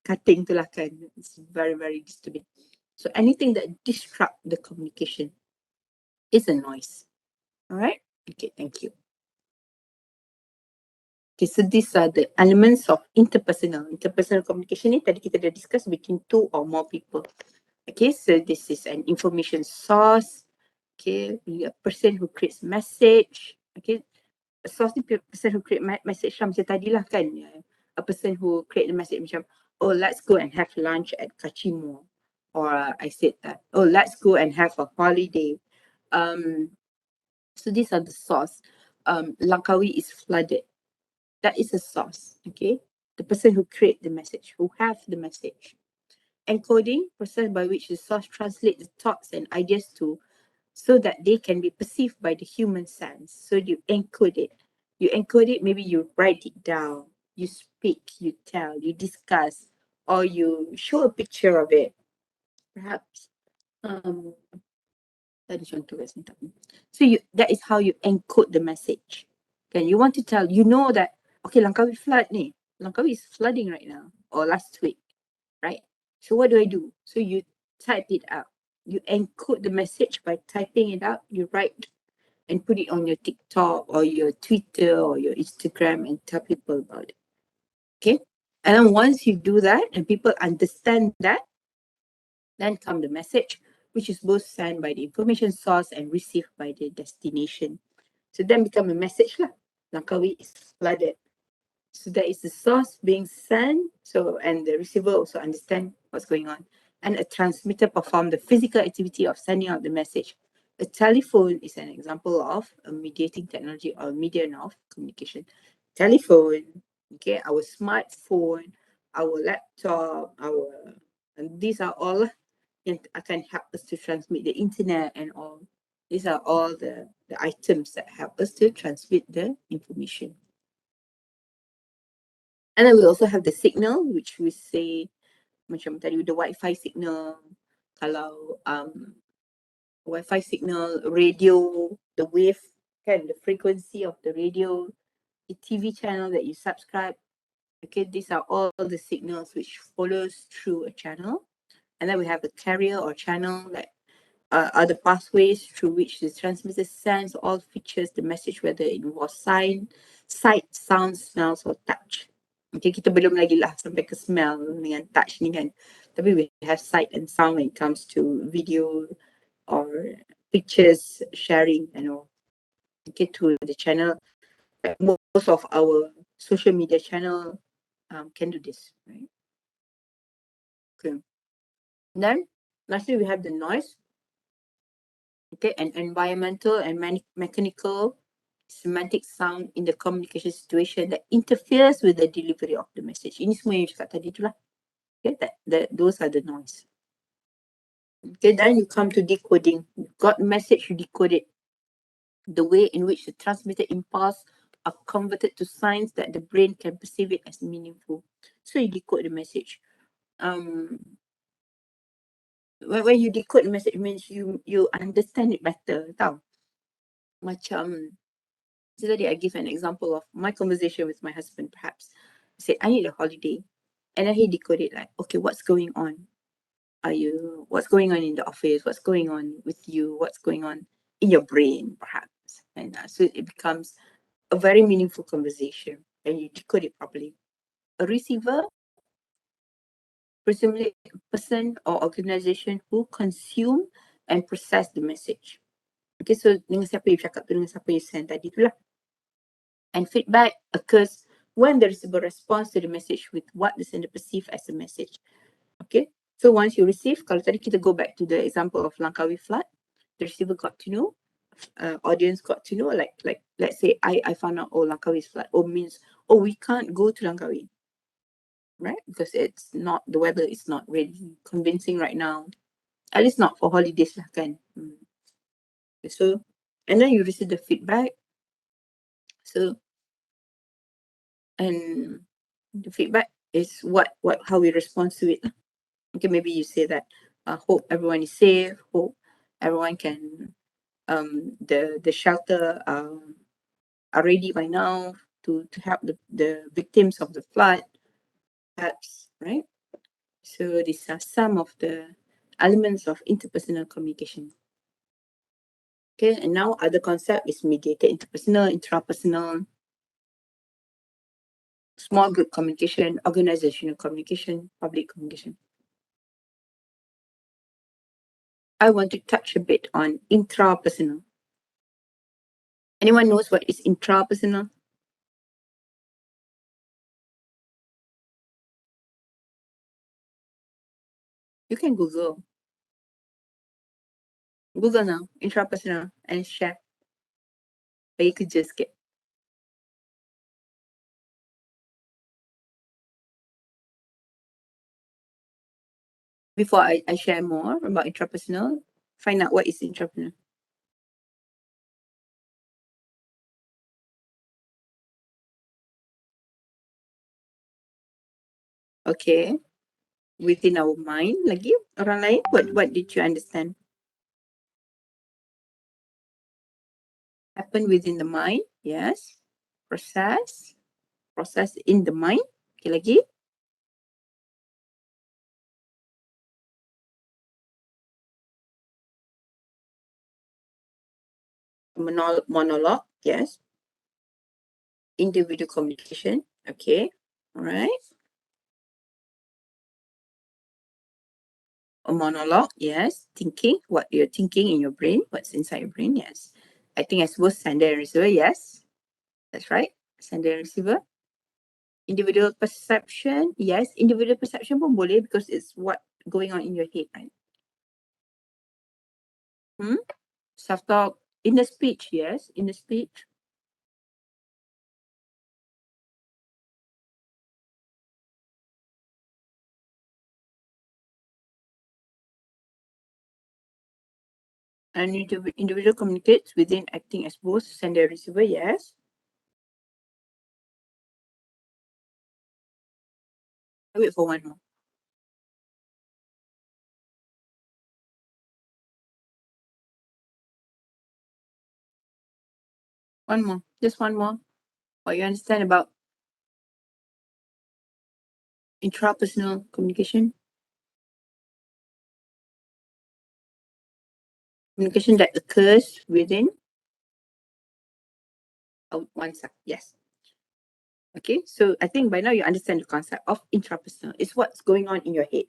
cutting tu lah kan. It's very, very disturbing. So anything that disrupt the communication is a noise. All right. Okay, thank you. Okay, so these are the elements of interpersonal. Interpersonal communication ni tadi kita dah discuss between two or more people. Okay, so this is an information source. Okay, a person who creates message. Okay, a source ni person who create message lah macam tadi lah kan. A person who create the message macam, oh, let's go and have lunch at Kachimo. Or I said that, oh, let's go and have a holiday. So these are the source. Langkawi is flooded. That is a source, okay? The person who create the message, who have the message. Encoding, process by which the source translates the thoughts and ideas to, so that they can be perceived by the human sense. So you encode it. You encode it, maybe you write it down, you speak, you tell, you discuss, or you show a picture of it. Perhaps. So that is how you encode the message. Okay, you want to tell, you know that, okay, Langkawi flood ni. Langkawi is flooding right now, or last week, right? So what do? So you type it out. You encode the message by typing it out. You write and put it on your TikTok or your Twitter or your Instagram and tell people about it. Okay? And then once you do that and people understand that, then come the message, which is both sent by the information source and received by the destination. So then become a message lah. Langkawi is flooded. So that is the source being sent. So, and the receiver also understand what's going on. And a transmitter perform the physical activity of sending out the message. A telephone is an example of a mediating technology or medium of communication. Telephone, okay, our smartphone, our laptop, and these are all yang akan help us to transmit the internet and all. These are all the items that help us to transmit the information. And then we also have the signal, which we say, macam tadi, the Wi-Fi signal. Kalau Wi-Fi signal, radio, the wave, kan, the frequency of the radio, the TV channel that you subscribe. Okay, these are all the signals which follows through a channel. And then we have the carrier or channel that are the pathways through which the transmitter sends all features the message, whether it was sight, sound, smells, or touch. Okay, kita belum lagi lah sampai ke smell dengan touch ni kan. Tapi we have sight and sound when it comes to video or pictures sharing and all. Okay, to the channel. Like most of our social media channel can do this, right? Okay. Then lastly, we have the noise. Okay, an environmental and mechanical semantic sound in the communication situation that interferes with the delivery of the message. Ini semua yang cakap tadi tu lah. Okay, those are the noise. Okay, then you come to decoding. You got message, you decode it. The way in which the transmitted impulse are converted to signs that the brain can perceive it as meaningful. So you decode the message. when you decode the message means you understand it better, tau. Macam, so tadi I give an example of my conversation with my husband, perhaps. I said, I need a holiday. And then he decoded like, okay, what's going on? What's going on in the office? What's going on with you? What's going on in your brain, perhaps? And so it becomes a very meaningful conversation and you decode it properly. A receiver, presumably a person or organization who consume and process the message. Okay, so dengan siapa you cakap tu, dengan siapa you send tadi tu lah. And feedback occurs when the receiver responds to the message with what the sender perceive as a message. Okay, so once you receive, kalau tadi kita go back to the example of Langkawi flood, the receiver got to know, audience got to know, like let's say I found out, oh, Langkawi is flood, means, we can't go to Langkawi, right? Because it's not, the weather is not really convincing right now, at least not for holidays lah kan. So, and then you receive the feedback. So, and the feedback is how we respond to it. Okay, maybe you say that, hope everyone is safe, hope everyone can, the shelter are ready by now to help the victims of the flood, perhaps, right? So these are some of the elements of interpersonal communication. Okay, and now other concept is mediated interpersonal, intrapersonal, small group communication, organizational communication, public communication. I want to touch a bit on intrapersonal. Anyone knows what is intrapersonal? You can Google now, intrapersonal, and share. Bagi kerja sikit. Before I share more about intrapersonal, find out what is intrapersonal. Okay. Within our mind lagi, orang lain, what did you understand? Happen within the mind, yes. Process in the mind. Okay, lagi. Monologue, yes. Individual communication, okay. All right. A monologue, yes. Thinking, what you're thinking in your brain, what's inside your brain, yes. I think I suppose sender and receiver, yes. That's right. Sender and receiver. Individual perception, yes. Individual perception pun boleh because it's what going on in your head, right? Self-talk, inner speech, yes. Inner speech. And individual communicates within acting as both sender and receiver, yes. I wait for one more. One more, just one more. What you understand about intrapersonal communication? Communication that occurs within oneself, yes. Okay, so I think by now you understand the concept of intrapersonal. It's what's going on in your head.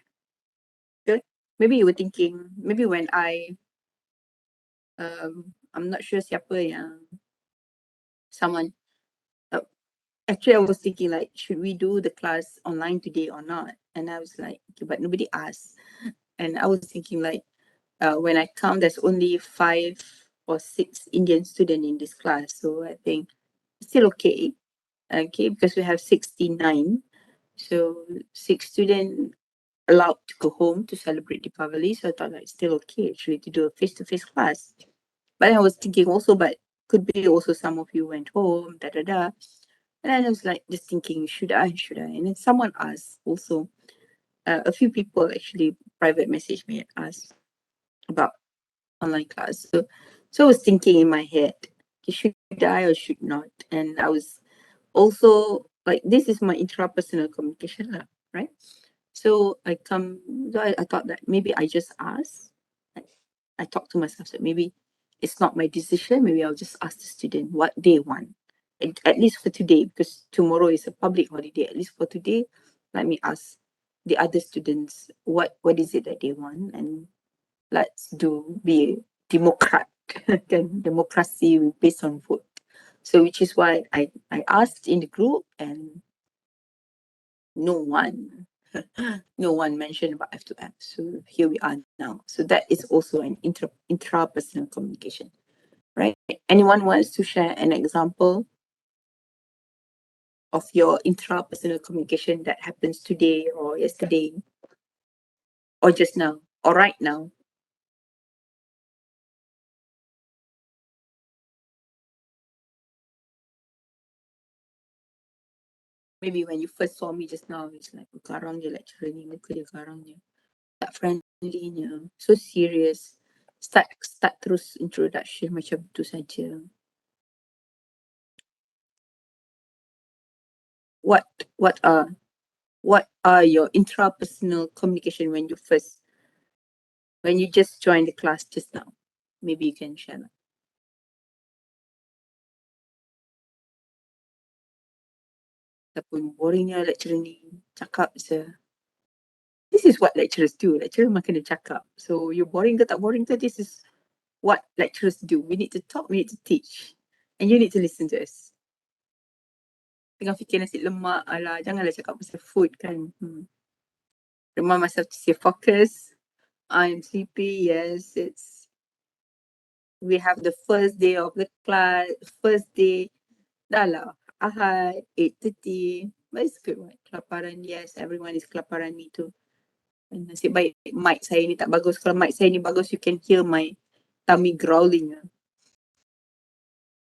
Okay? Maybe you were thinking, maybe when I'm not sure siapa yang someone. Actually, I was thinking like, should we do the class online today or not? And I was like, okay, but nobody asked. And I was thinking like, when I count, there's only 5 or 6 Indian students in this class. So I think it's still okay. Okay, because we have 69. So 6 students allowed to go home to celebrate Deepavali. So I thought like, it's still okay actually to do a face-to-face class. But I was thinking also, but could be also some of you went home, And then I was like just thinking, should I? And then someone asked also, a few people actually private message me and asked about online class. So I was thinking in my head, should I or should not? And I was also like, this is my intrapersonal communication, right? So I thought that maybe I just ask. I talked to myself that maybe it's not my decision. Maybe I'll just ask the student what they want. At least for today, because tomorrow is a public holiday. At least for today, let me ask the other students what is it that they want, and let's be democrat, democracy based on vote. So which is why I asked in the group, and no one no one mentioned about F2F. So here we are now. So that is also an intrapersonal communication, right? Anyone wants to share an example of your intrapersonal communication that happens today or yesterday or just now or right now? Maybe when you first saw me just now, it's like, garang je lecturer ni, muka dia garang je. Tak friendly-nya, so serious. Start terus introduction macam tu saja. What are your intrapersonal communication when you just joined the class just now? Maybe you can share that. Ataupun boringnya lecturer ni, cakap je. This is what lecturers do. Lecturer makan kena cakap. So you boring ke tak boring ke, this is what lecturers do. We need to talk, we need to teach. And you need to listen to us. Tengah fikir nasi lemak, alah, janganlah cakap pasal food kan. Remind myself to stay focused. I'm sleepy, yes, we have the first day of the class, first day, dah lah, Ahad, 8:30, but it's good, right? Kelaparan, yes, everyone is kelaparan, me too. And nasib baik mic saya ni tak bagus. Kalau mic saya ni bagus, you can hear my tummy growling.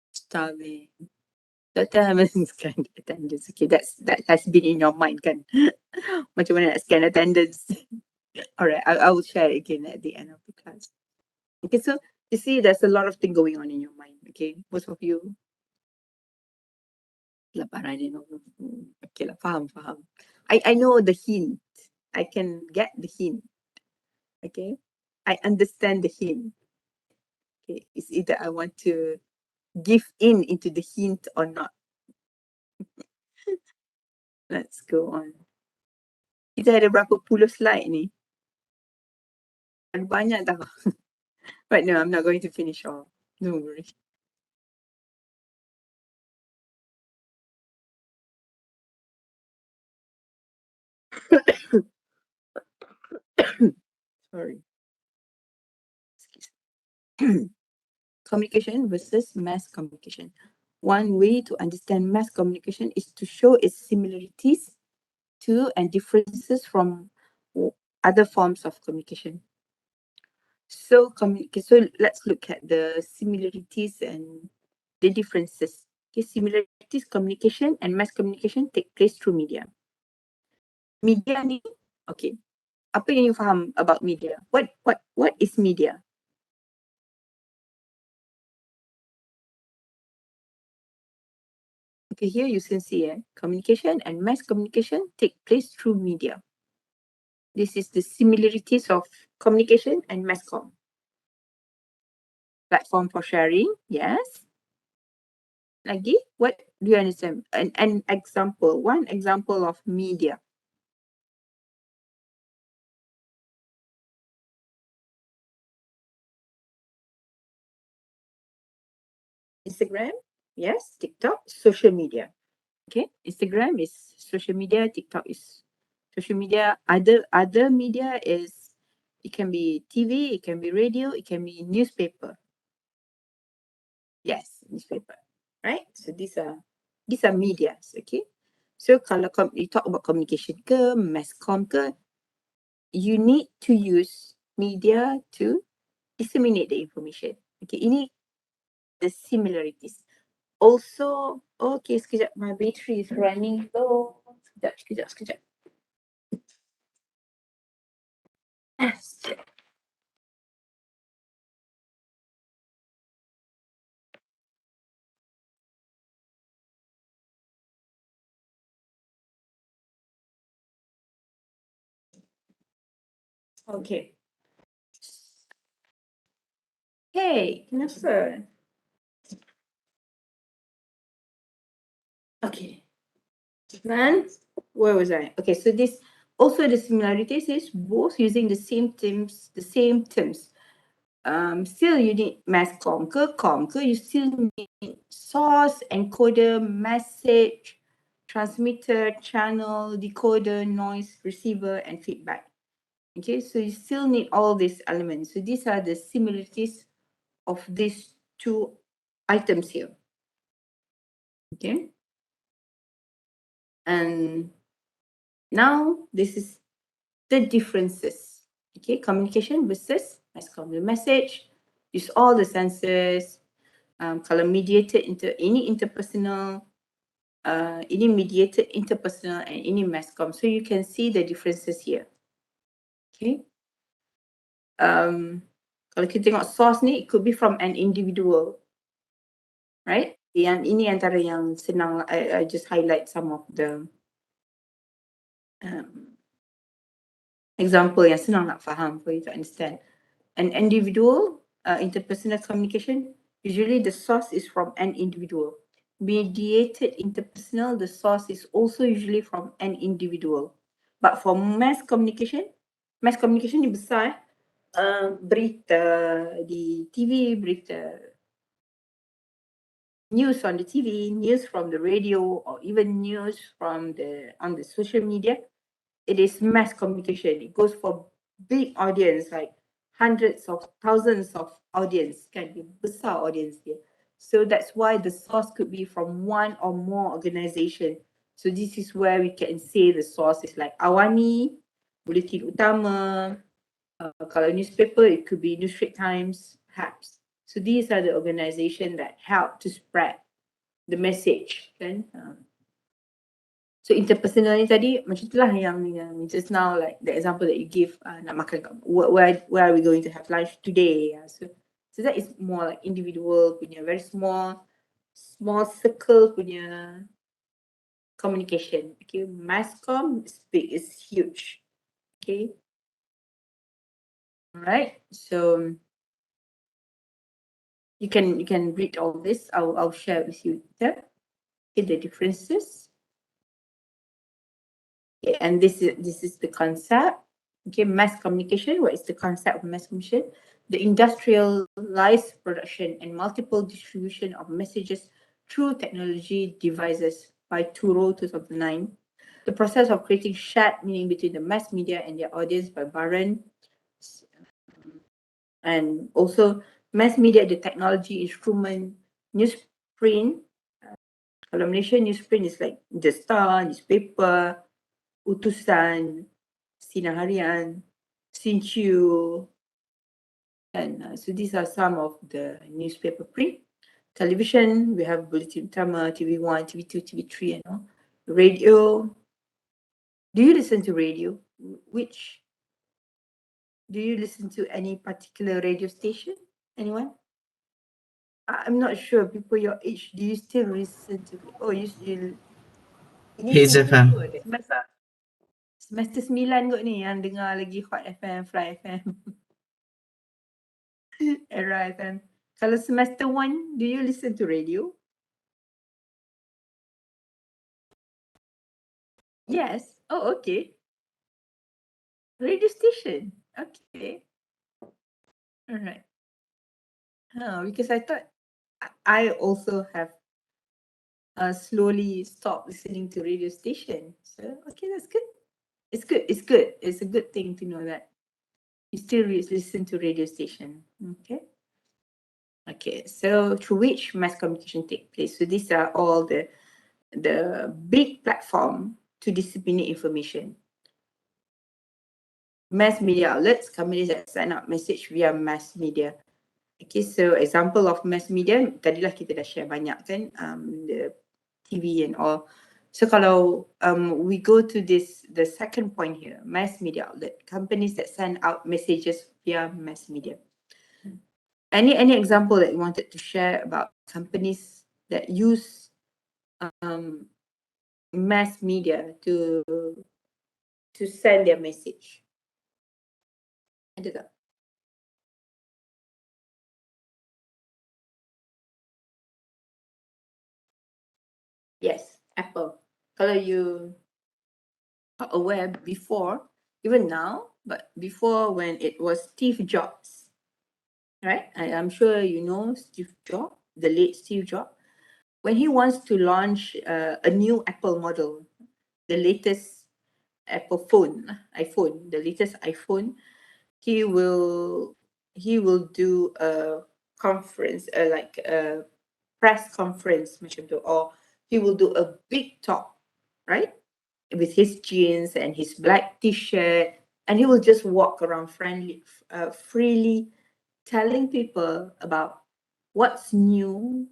Starving. That time scan attendance. Okay, that has been in your mind kan? Macam mana nak scan attendance? Alright, I will share it again at the end of the class. Okay, so you see, there's a lot of things going on in your mind. Okay, most of you kelaparan, okay lah, faham. I know the hint. I can get the hint. Okay, I understand the hint. Okay, it's either I want to give in into the hint or not. Let's go on. Kita ada berapa puluh slide ni? Ada banyak tau. But no, I'm not going to finish all. Don't worry. Sorry. Communication versus mass communication. One way to understand mass communication is to show its similarities to and differences from other forms of communication. So let's look at the similarities and the differences. Okay, similarities, communication and mass communication take place through media. Media ni, okay. Apa yang you faham about media? What is media? Okay, here you can see communication and mass communication take place through media. This is the similarities of communication and mass com. Platform for sharing, yes. Lagi, what do you understand? An example, one example of media. Instagram, yes. TikTok, social media. Okay, Instagram is social media, TikTok is social media. Other media is, it can be TV, it can be radio, it can be newspaper. Yes, newspaper, right? So these are medias, okay? So kalau you talk about communication ke, mass com ke, you need to use media to disseminate the information. Okay, ini the similarities. Also, okay, sekejap, my battery is running low. Sekejap. Okay. Hey, kenapa? Okay. Then, where was I? Okay, so this also the similarities is both using the same terms, still you need mass com ke, you still need source, encoder, message, transmitter, channel, decoder, noise, receiver, and feedback. Okay, so you still need all these elements. So these are the similarities of these two items here. Okay. And now this is the differences. Okay, communication versus the message, use all the sensors. Kalau mediated into any interpersonal, any mediated interpersonal and any mass com. So you can see the differences here. Okay. Kalau kita tengok source ni, it could be from an individual, right? Yang ini antara yang senang. I just highlight some of the example yang senang nak faham for you to understand. An individual interpersonal communication, usually the source is from an individual. Mediated interpersonal, the source is also usually from an individual. But for mass communication ni besar. Berita di TV, berita news on the TV, news from the radio, or even news from on the social media. It is mass communication. It goes for big audience, like hundreds of thousands of audience, can be besar audience here. So that's why the source could be from one or more organization. So this is where we can say the source is like Awani, Bulletin Utama. Kalau newspaper, it could be New Straits Times, perhaps. So these are the organization that help to spread the message, kan? So interpersonal ni tadi macam itulah yang just now, like the example that you give, nak makan where are we going to have lunch today? So that is more like individual punya, very small circle punya communication. Okay, mass com is big, is huge. Okay. All right. So you can read all this. I'll share with you later. Okay, the differences. Okay, and this is the concept. Okay, mass communication. What is the concept of mass communication? The industrialized production and multiple distribution of messages through technology devices by Turo 2009. The process of creating shared meaning between the mass media and their audience by Baran. And also mass media, the technology instrument, newsprint. Kalau Malaysia, newsprint is like The Star, newspaper, Utusan, Sinar Harian, Sinchu. And so these are some of the newspaper print. Television, we have Bulletin Utama, TV1, TV2, TV3, and all. Radio. Do you listen to radio? Do you listen to any particular radio station? Anyone? I'm not sure. People your age, do you still listen to? Oh, you still. Hits FM. Semester 9 kot ni yang dengar lagi Hot FM, Fly FM, Era FM. Kalau semester 1, do you listen to radio? Yes. Oh, okay. Radio station. Okay. All right. Because I thought I also have slowly stopped listening to radio station. So, okay, that's good. It's good. It's good. It's a good thing to know that you still listen to radio station. Okay. Okay. So through which mass communication take place? So these are all the big platform to disseminate information. Mass media outlets, companies that send out message via mass media. Okay, so example of mass media, tadilah kita dah share banyak kan, the TV and all. So kalau we go to the second point here, mass media outlet, companies that send out messages via mass media. Any example that you wanted to share about companies that use mass media to send their message? Ada tak? Yes, Apple. Kalau you are aware before, even now, but before when it was Steve Jobs, right? I'm sure you know Steve Jobs, the late Steve Jobs. When he wants to launch a new Apple model, the latest Apple phone, iPhone, the latest iPhone, he will do a conference, like a press conference, macam tu, or he will do a big talk, right? With his jeans and his black t-shirt, and he will just walk around freely telling people about what's new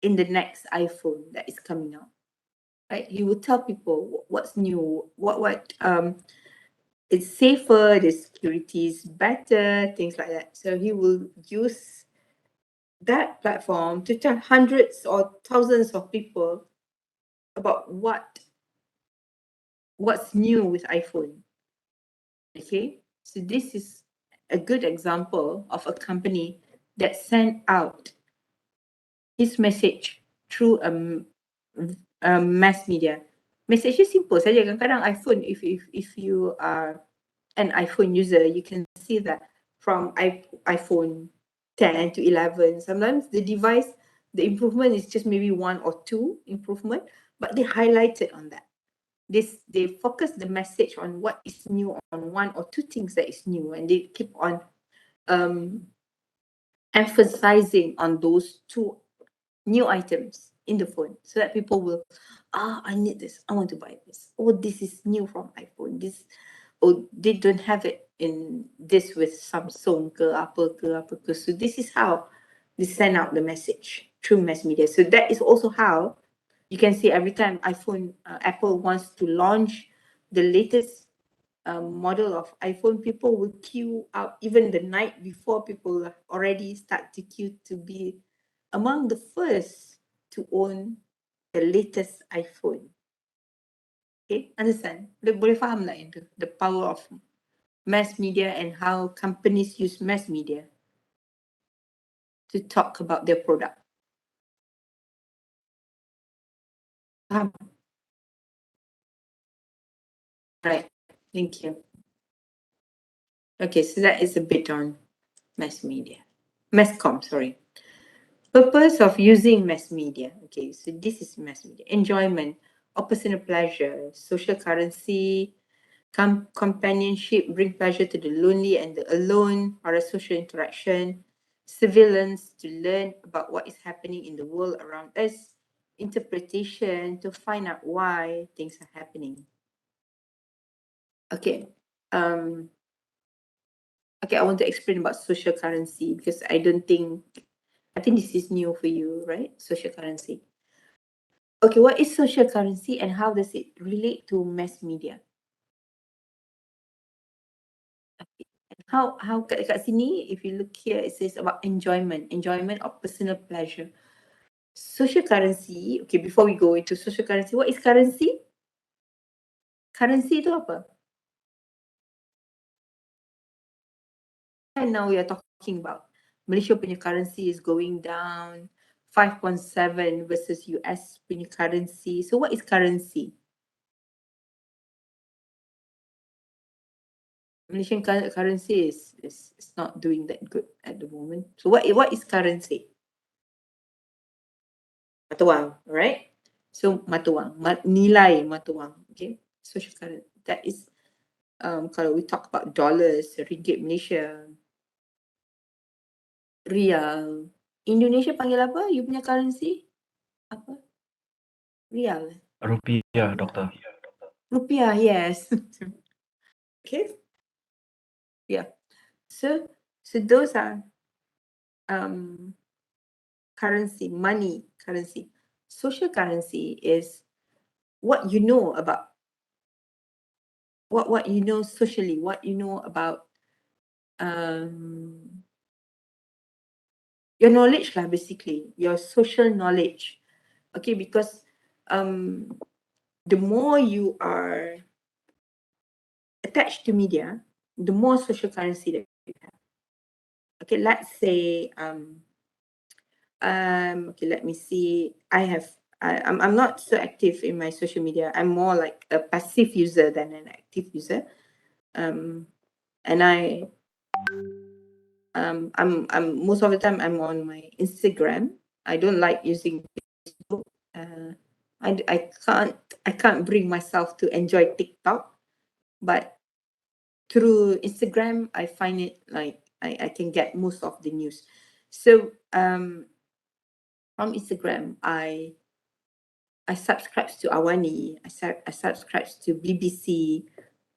in the next iPhone that is coming out. Right? He will tell people what's new, what it's safer, the security is better, things like that. So he will use that platform to tell hundreds or thousands of people about what's new with iPhone. Okay, so this is a good example of a company that sent out his message through a mass media. Message is simple saja. Kadang-kadang iPhone, if you are an iPhone user, you can see that from iPhone 10 to 11, sometimes the device, the improvement is just maybe 1 or 2 improvement, but they highlighted on that. They focus the message on what is new, on 1 or 2 things that is new, and they keep on emphasizing on those 2 new items in the phone, so that people will, I need this, I want to buy this, oh, this is new from iPhone, this, oh, they don't have it in this with Samsung ke apa ke apa ke. So this is how they send out the message through mass media. So that is also how you can see every time Apple wants to launch the latest model of iPhone, people will queue up even the night before. People already start to queue to be among the first to own the latest iPhone. Okay, understand? Boleh faham lah itu, the power of mass media and how companies use mass media to talk about their product. Faham? Right, thank you. Okay, so that is a bit on mass media. Masscom, sorry. Purpose of using mass media. Okay, so this is mass media. Enjoyment or personal pleasure, social currency, companionship, bring pleasure to the lonely and the alone, or a social interaction, surveillance to learn about what is happening in the world around us, interpretation to find out why things are happening. Okay. Okay, I want to explain about social currency because I think this is new for you, right? Social currency. Okay, what is social currency and how does it relate to mass media? Okay. How kat sini, if you look here, it says about enjoyment of personal pleasure. Social currency, okay, before we go into social currency, what is currency? Currency itu apa? And now we are talking about Malaysia punya currency is going down 5.7 versus US punya currency. So what is currency? Malaysian currency is not doing that good at the moment. So what is currency? Mata wang, right? So mata wang, nilai mata wang, okay? Social currency, that is kalau we talk about dollars, ringgit Malaysia, rial. Indonesia panggil apa? You punya currency? Apa? Rial. Rupiah, doktor. Rupiah, yes. Okay. Yeah. So those are currency, money currency. Social currency is what you know about what you know socially, what you know about your knowledge lah, basically your social knowledge. Okay, because the more you are attached to media, the more social currency that you have. Okay, let's say okay, let me see. I'm not so active in my social media. I'm more like a passive user than an active user. And I'm most of the time I'm on my Instagram. I don't like using Facebook. I can't bring myself to enjoy TikTok, but through Instagram I find it like I can get most of the news. So from Instagram I subscribe to Awani, I subscribe to BBC,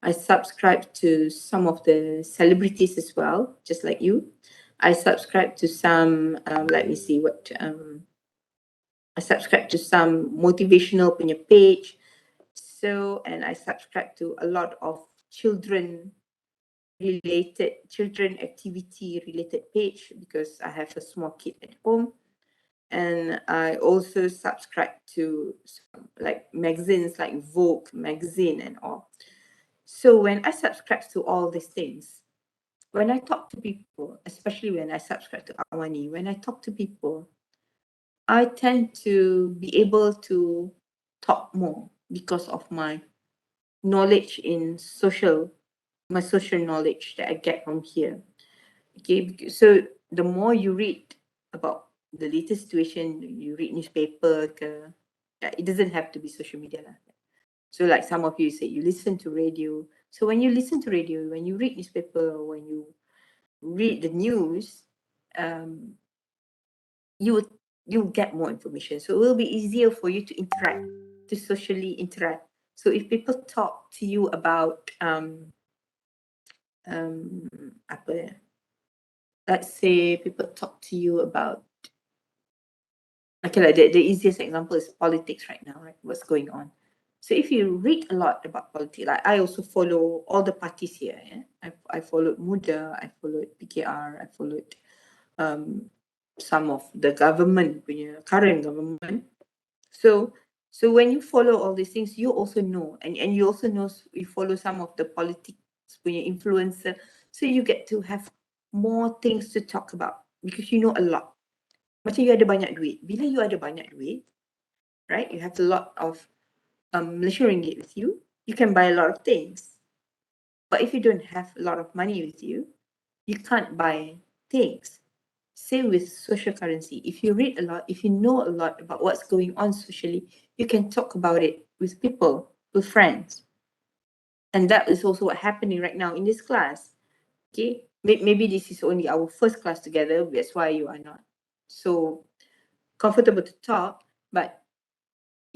I subscribe to some of the celebrities as well, just like you. I subscribe to some, let me see what, I subscribe to some motivational punya page. So, and I subscribe to a lot of children activity related page because I have a small kid at home. And I also subscribe to some, like magazines like Vogue magazine and all. So when I subscribe to all these things, when I talk to people, especially when I subscribe to Awani, when I talk to people, I tend to be able to talk more because of my knowledge in my social knowledge that I get from here. Okay, so the more you read about the latest situation, you read newspaper, it doesn't have to be social media lah. So like some of you say you listen to radio. So when you listen to radio, when you read newspaper, when you read the news, you'll get more information. So it will be easier for you to interact, to socially interact. So if people talk to you about apa ya? Let's say people talk to you about, okay, like the easiest example is politics right now, right? What's going on? So if you read a lot about politics, like I also follow all the parties here. Yeah? I followed Muda, I followed PKR, I followed some of the government, current government. So when you follow all these things, you also know, and you also know, you follow some of the politics influencer. So you get to have more things to talk about because you know a lot. Macam you ada banyak duit. Bila you ada banyak duit, right? You have a lot of Malaysian ringgit with you. You can buy a lot of things. But if you don't have a lot of money with you, you can't buy things. Same with social currency. If you read a lot, if you know a lot about what's going on socially, you can talk about it with people, with friends. And that is also what's happening right now in this class. Okay, maybe this is only our first class together. That's why you are not so comfortable to talk. But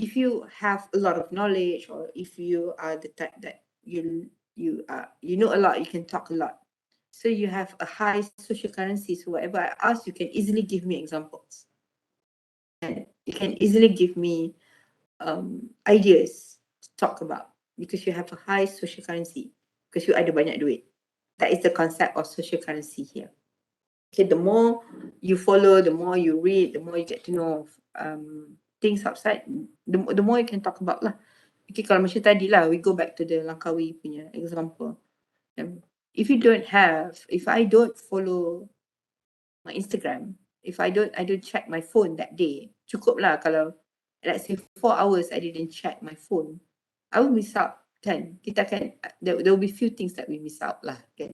if you have a lot of knowledge, or if you are the type that you know a lot, you can talk a lot. So you have a high social currency. So whatever I ask, you can easily give me examples. And you can easily give me ideas to talk about because you have a high social currency because you ada banyak duit. That is the concept of social currency here. Okay, the more you follow, the more you read, the more you get to know things outside, the more you can talk about lah. Okay, kalau macam tadi lah, we go back to the Langkawi punya example. If I don't follow my Instagram, if I don't check my phone that day, cukup lah kalau let's say 4 hours I didn't check my phone, I will miss out kan. Kita akan, there will be few things that we miss out lah kan.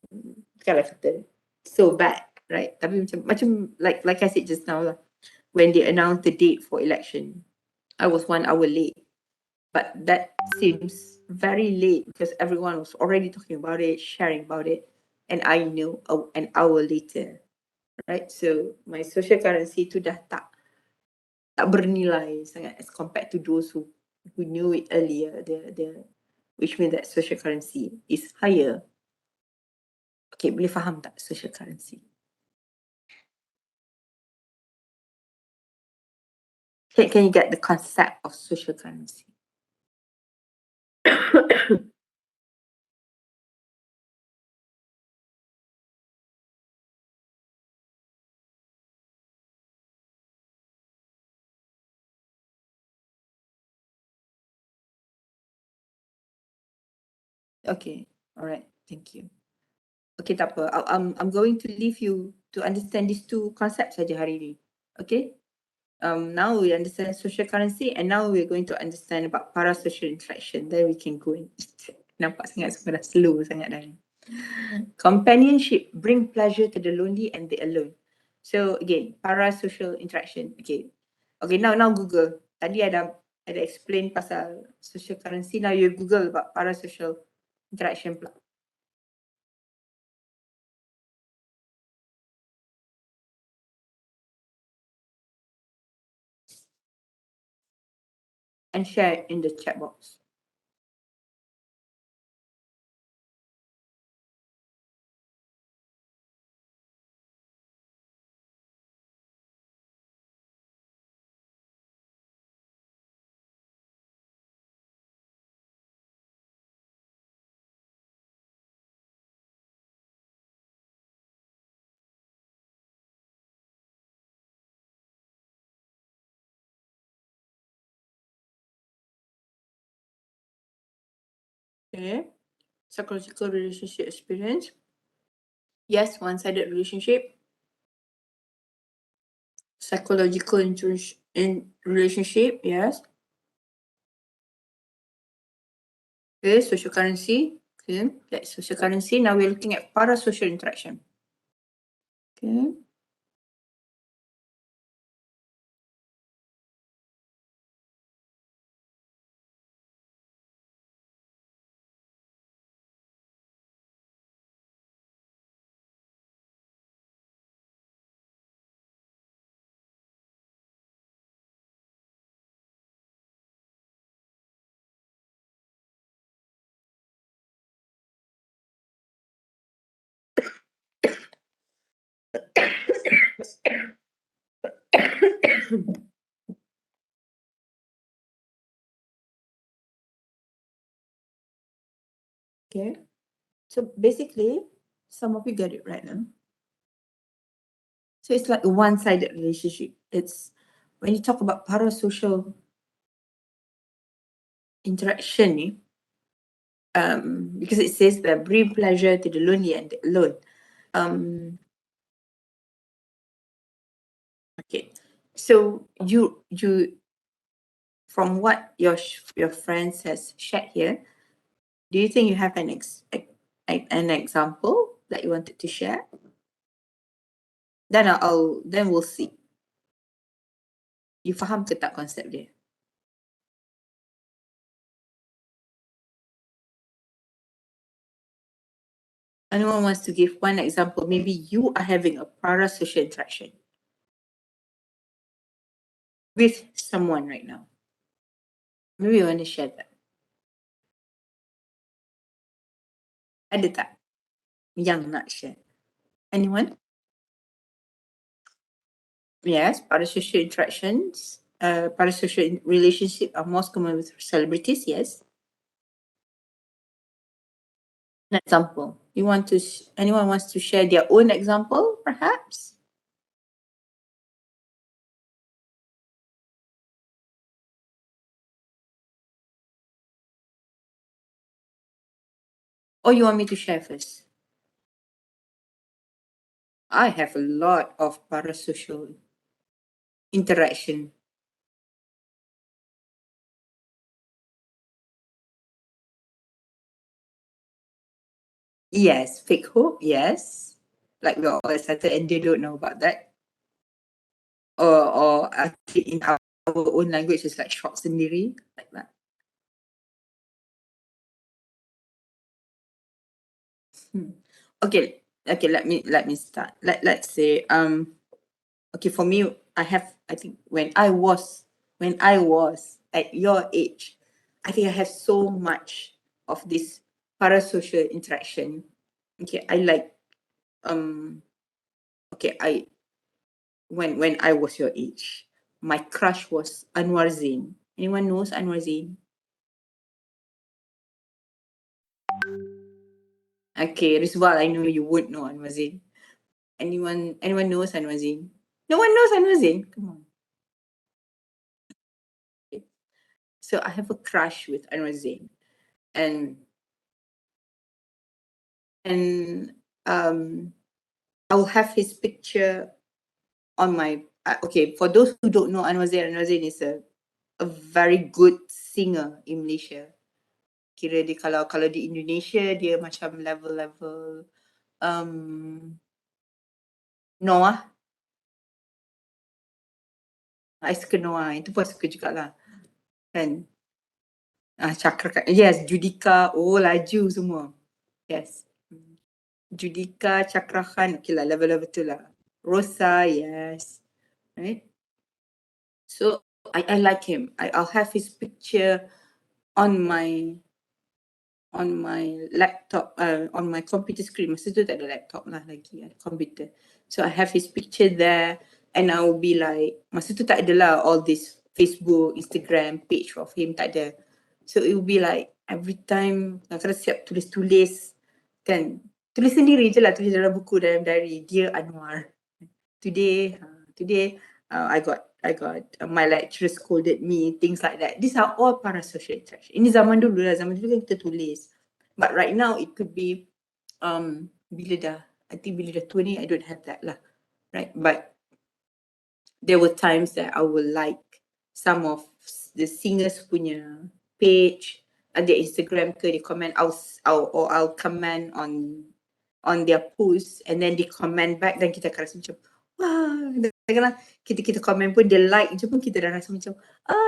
Kalau kata so bad, right? Tapi macam like I said just now lah, when they announced the date for election, I was 1 hour late. But that seems very late because everyone was already talking about it, sharing about it, and I knew an hour later, right? So my social currency tu dah tak bernilai sangat as compared to those who knew it earlier. Which means that social currency is higher. Okay, boleh faham tak social currency? Can you get the concept of social currency? Okay, all right, thank you. Okay, tak apa. I'm going to leave you to understand these two concepts saja hari ini. Okay. Now we understand social currency and now we're going to understand about parasocial interaction. Then we can go and eat. Nampak sangat semua dah slow sangat dah. Companionship bring pleasure to the lonely and the alone. So again, parasocial interaction. Okay. Okay, now Google. Tadi ada explain pasal social currency. Now you Google about parasocial interaction pula. And share it in the chat box. Okay. Psychological relationship experience. Yes, one-sided relationship. Psychological relationship, yes. Okay, social currency. Okay, that's social currency. Now we're looking at parasocial interaction. Okay. Okay. So basically, some of you get it right now. So it's like a one-sided relationship. It's when you talk about parasocial interaction, because it says that bring pleasure to the lonely and the alone. Okay. So you from what your friends has shared here, do you think you have an example that you wanted to share? Then then we'll see. You faham ke tak konsep dia? Anyone wants to give one example? Maybe you are having a parasocial interaction with someone right now. Maybe you want to share that. Ada tak yang nak share? Anyone? Yes, parasocial interactions, parasocial relationship are most common with celebrities. Yes. An example. Anyone wants to share their own example, perhaps? Or you want me to share first? I have a lot of parasocial interaction. Yes, fake hope, yes. Like we're all excited and they don't know about that. Or in our own language, it's like shock sendiri, like that. Okay, let me start. Let's say, okay, for me, I think when I was at your age, I think I have so much of this parasocial interaction. Okay, I like, okay, when I was your age, my crush was Anwar Zain. Anyone knows Anwar Zain? Okay, Rizwal, I know you would know Anwar Zain. Anyone knows Anwar Zain? No one knows Anwar Zain? Come on. So I have a crush with Anwar Zain. And I'll have his picture on my okay, for those who don't know Anwar Zain is a very good singer in Malaysia. Kira dia kalau di Indonesia dia macam level Noah. I suka Noah, itu pun suka jugalah. Kan? Cakra, yes, Judika, oh laju semua. Yes. Judika, Cakra Khan, okay lah, level-level tu lah. Rosa, yes. Right? So I like him. I'll have his picture on my laptop, on my computer screen. Masa tu tak ada laptop lah lagi, ada computer. So I have his picture there and I will be like, masa tu tak ada lah all this Facebook, Instagram page of him, tak ada. So it will be like every time kadang-kadang siap tulis-tulis kan. Tulis sendiri je lah, tulis dalam buku, dalam diary. Dear Anwar, today I got my lecturer scolded me, things like that. These are all parasocial interaction. Ini zaman dulu lah, zaman dulu kan kita tulis. But right now it could be I think bila dah tua ni I don't have that lah, right? But there were times that I will like some of the singers punya page, their Instagram ke, they comment, I'll comment on their posts and then they comment back dan kita akan rasa macam wah, kadang-kadang kita comment pun dia like je pun kita dah rasa macam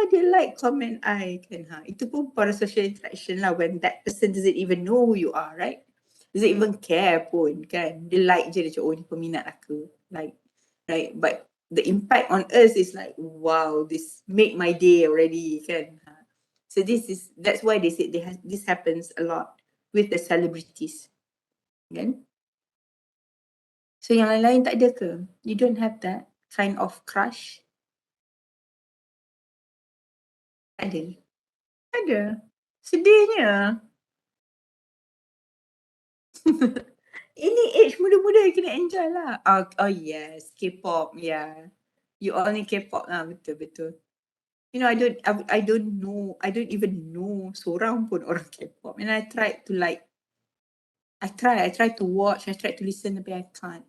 dia like comment I kan. Itu pun para social interaction lah, when that person doesn't even know who you are, right? Doesn't even care pun kan. Dia like je, dia cakap oh ni peminat aku, like, right? But the impact on us is like wow, this make my day already kan. So that's why they said this happens a lot with the celebrities kan. So yang lain-lain tak ada ke? You don't have that kind of crush? Ada. Ada. Sedihnya. Ini age muda-muda kena enjoy lah. Oh yes, K-pop, yeah. You all ni K-pop lah, betul-betul. You know, I don't even know seorang pun orang K-pop. And I tried to like, I tried to watch, I tried to listen, tapi I can't.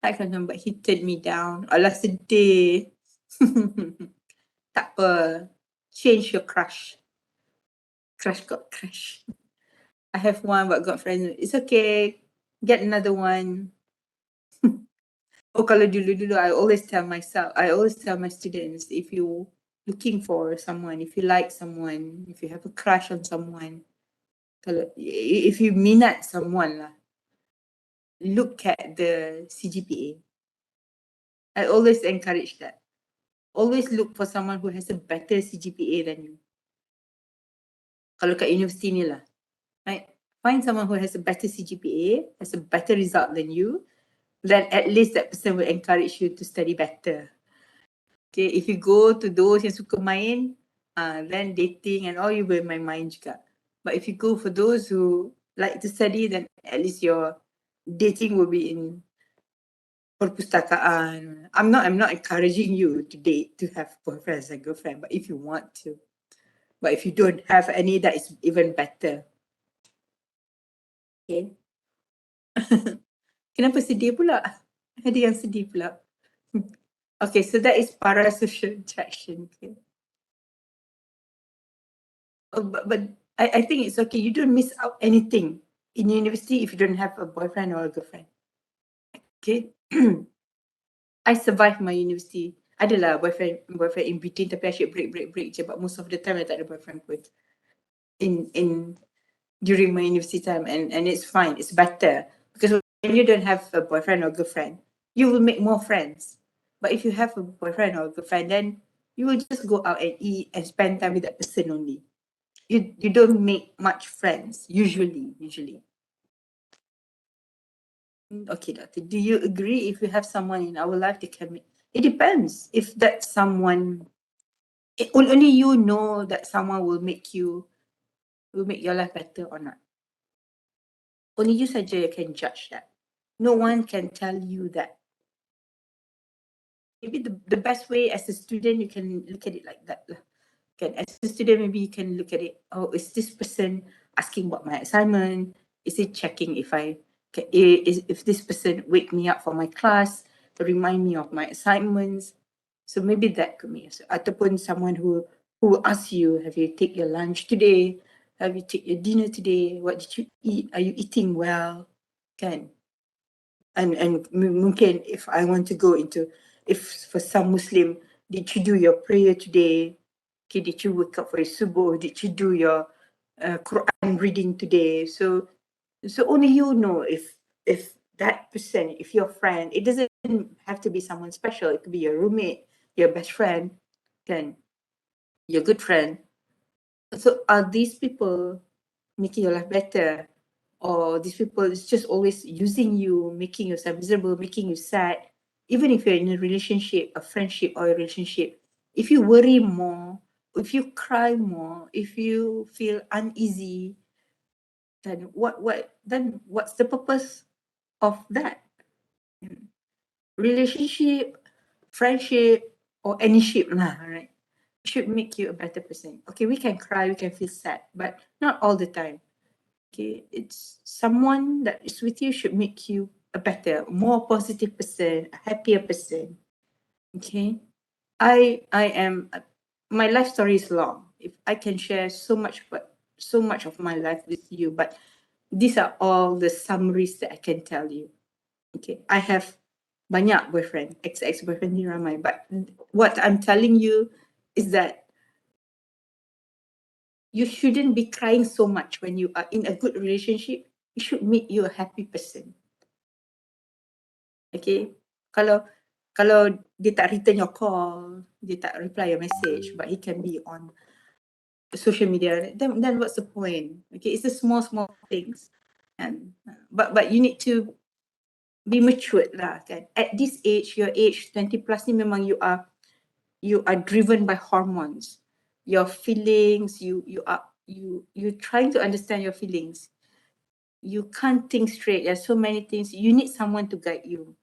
I can't, but he turned me down. Alah sedih. Tak apa. Change your crush. Crush got crush. I have one but got friends. It's okay. Get another one. Oh, kalau dulu-dulu, I always tell my students, if you looking for someone, if you like someone, if you have a crush on someone, if you minat someone lah, look at the CGPA. I always encourage that. Always look for someone who has a better CGPA than you. Kalau kat universiti ni lah, right? Find someone who has a better CGPA, has a better result than you, then at least that person will encourage you to study better. Okay, if you go to those yang suka main, then dating and all, you will main-main juga. But if you go for those who like to study, then at least your dating will be in perpustakaan. I'm not encouraging you to date, to have boyfriends and girlfriend, but if you want to. But if you don't have any, that is even better. Okay. Kenapa sedih pula? Ada yang sedih pula. Okay, so that is parasocial interaction. Okay. But I think it's okay. You don't miss out anything in university if you don't have a boyfriend or a girlfriend. Okay. I survived my university. Adalah boyfriend in between, tapi asyik break je. But most of the time I tak ada boyfriend pun. During my university time, and it's fine. It's better because when you don't have a boyfriend or girlfriend, you will make more friends. But if you have a boyfriend or girlfriend, then you will just go out and eat and spend time with that person only. You don't make much friends usually. Okay, doctor, do you agree if we have someone in our life that can make, it depends if that someone, only you know that someone will make your life better or not. Only you saja can judge that. No one can tell you that. Maybe the best way as a student, you can look at it like that. Okay, as a student, maybe you can look at it, oh, is this person asking about my assignment? Is it checking if if this person wake me up for my class, remind me of my assignments? So maybe that could be. Ataupun someone who will ask you, have you take your lunch today? Have you take your dinner today? What did you eat? Are you eating well? Kan? And mungkin if I want to go into, if for some Muslim, did you do your prayer today? Okay, did you wake up for your subuh? Did you do your Quran reading today? So only you know if that person, if your friend, it doesn't have to be someone special. It could be your roommate, your best friend, then your good friend. So are these people making your life better? Or these people is just always using you, making yourself miserable, making you sad? Even if you're in a relationship, a friendship or a relationship, if you worry more, if you cry more, if you feel uneasy, then what's the purpose of that? Relationship, friendship, or any ship lah, right? Should make you a better person. Okay, we can cry, we can feel sad, but not all the time. Okay, it's someone that is with you should make you a better, more positive person, a happier person. Okay, I am, my life story is long. If I can share so much of my life with you, but these are all the summaries that I can tell you. Okay, I have banyak boyfriend, ex-boyfriend ni ramai, but what I'm telling you is that you shouldn't be crying so much when you are in a good relationship. It should make you a happy person. Okay, kalau dia tak return your call, dia tak reply your message, but he can be on social media, then what's the point? Okay, it's the small things, and but you need to be matured lah, kan? At this age, your age 20 plus ni memang you are driven by hormones, your feelings. You're trying to understand your feelings. You can't think straight. There's so many things. You need someone to guide you.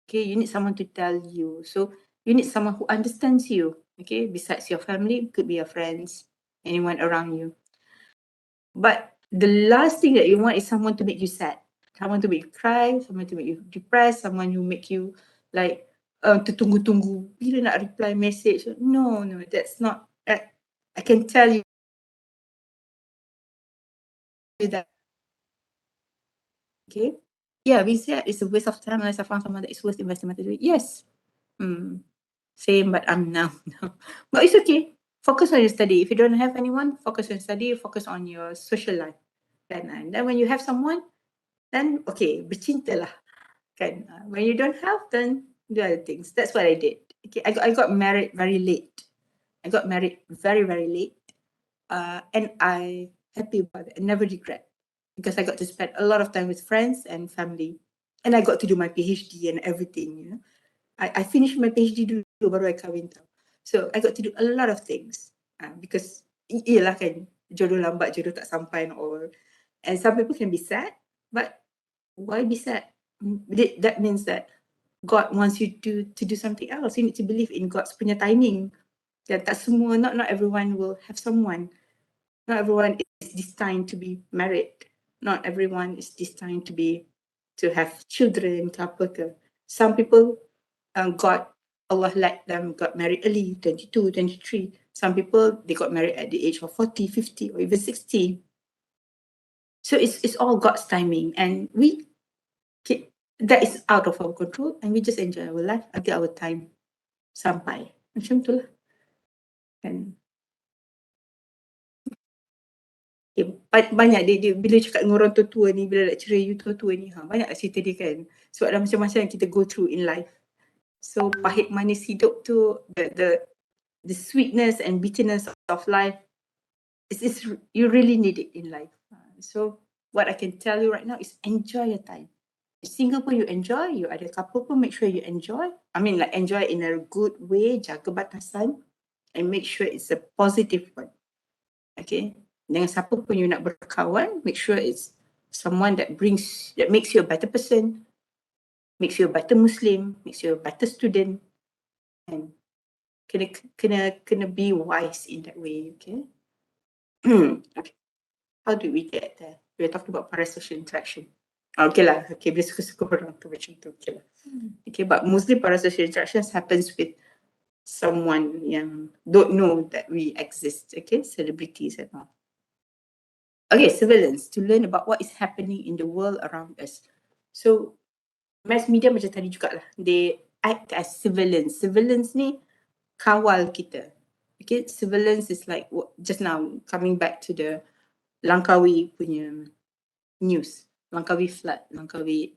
Okay, you need someone to tell you. So you need someone who understands you. Okay, besides your family, could be your friends, anyone around you. But the last thing that you want is someone to make you sad, someone to make you cry, someone to make you depressed, someone who make you like tertunggu-tunggu bila nak reply message. No, that's not. I can tell you that. Okay. Yeah, we said it's a waste of time unless I found someone that is worth investing my time to do it. Yes. Same, but I'm now. But it's okay. Focus on your study. If you don't have anyone, focus on study, focus on your social life. And then when you have someone, then okay, bercinta lah. Kan? When you don't have, then do other things. That's what I did. Okay, I got married very late. I got married very, very late. And I happy about it. I never regret, because I got to spend a lot of time with friends and family. And I got to do my PhD and everything, you know. I finished my PhD dulu baru I kahwin tau. So I got to do a lot of things. Because iyalah kan, jodoh lambat, jodoh tak sampai and all. And some people can be sad, but why be sad? That means that God wants you to do something else. You need to believe in God's punya timing. Dan tak semua, not everyone will have someone. Not everyone is destined to be married. Not everyone is destined to have children ke apa ke. Some people Allah let them got married early, 22, 23. Some people, they got married at the age of 40, 50, or even 60. So it's all God's timing, and that is out of our control, and we just enjoy our life until our time sampai. Macam tu lah. Kan? Okay, banyak dia bila cakap dengan orang tua ni, bila nak cerai you tua ni, banyak cerita dia kan. Sebab ada macam-macam yang kita go through in life. So pahit manis hidup tu, the sweetness and bitterness of life, is you really need it in life. So what I can tell you right now is enjoy your time. Single pun you enjoy, you ada couple pun make sure you enjoy. I mean like enjoy in a good way, jaga batasan, and make sure it's a positive one. Okay, dengan siapa pun you nak berkawan, make sure it's someone that makes you a better person, makes you a better Muslim, makes you a better student, and kena be wise in that way, okay? Okay. How do we get there? We're talking about parasocial interaction. Okay lah, okay, bila suka-suka orang tu macam tu, okay lah. Okay, but mostly parasocial interactions happens with someone yang don't know that we exist, okay? Celebrities and all. Okay, surveillance, to learn about what is happening in the world around us. So, mass media macam tadi juga lah, they act as surveillance. Surveillance ni kawal kita. Okay, surveillance is like just now coming back to the Langkawi punya news. Langkawi flood. Langkawi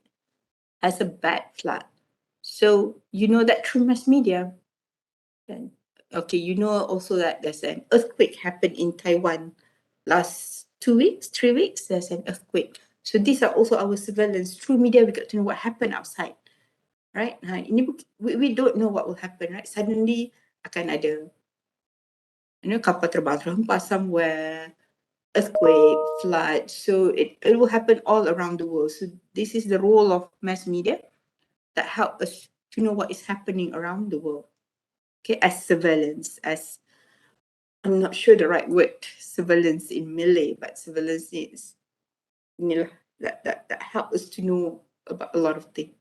has a bad flood. So you know that through mass media. And, okay, you know also that there's an earthquake happened in Taiwan last 2 weeks, 3 weeks. There's an earthquake. So these are also our surveillance. Through media, we get to know what happened outside. Right? We don't know what will happen, right? Suddenly akan ada kapal terbang terhempas somewhere, earthquake, flood. So it will happen all around the world. So this is the role of mass media that help us to know what is happening around the world. Okay, as surveillance, as I'm not sure the right word, surveillance in Malay, but surveillance is that help us to know about a lot of things.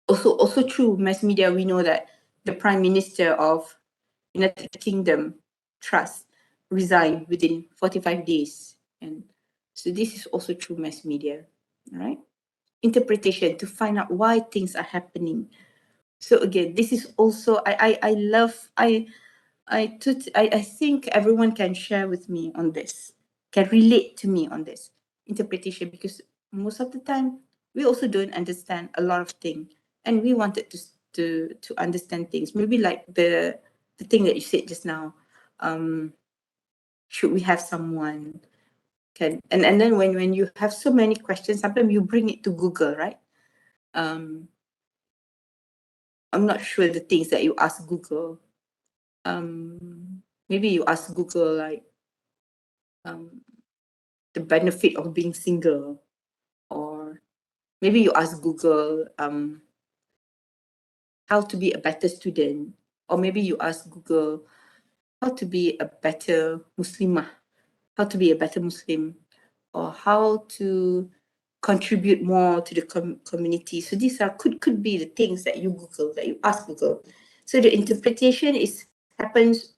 Also true, mass media, we know that the Prime Minister of United Kingdom Trust resigned within 45 days. And so this is also true mass media, right? Interpretation to find out why things are happening. So again, this is also I think everyone can share with me on this, can relate to me on this interpretation, because most of the time we also don't understand a lot of things, and we wanted to understand things. Maybe like the thing that you said just now, should we have someone and then when you have so many questions, sometimes you bring it to Google, right? I'm not sure the things that you ask Google. Maybe you ask Google like the benefit of being single, or maybe you ask Google how to be a better student, or maybe you ask Google how to be a better Muslimah, how to be a better Muslim, or how to contribute more to the community. So these are could be the things that you Google, that you ask Google. So the interpretation happens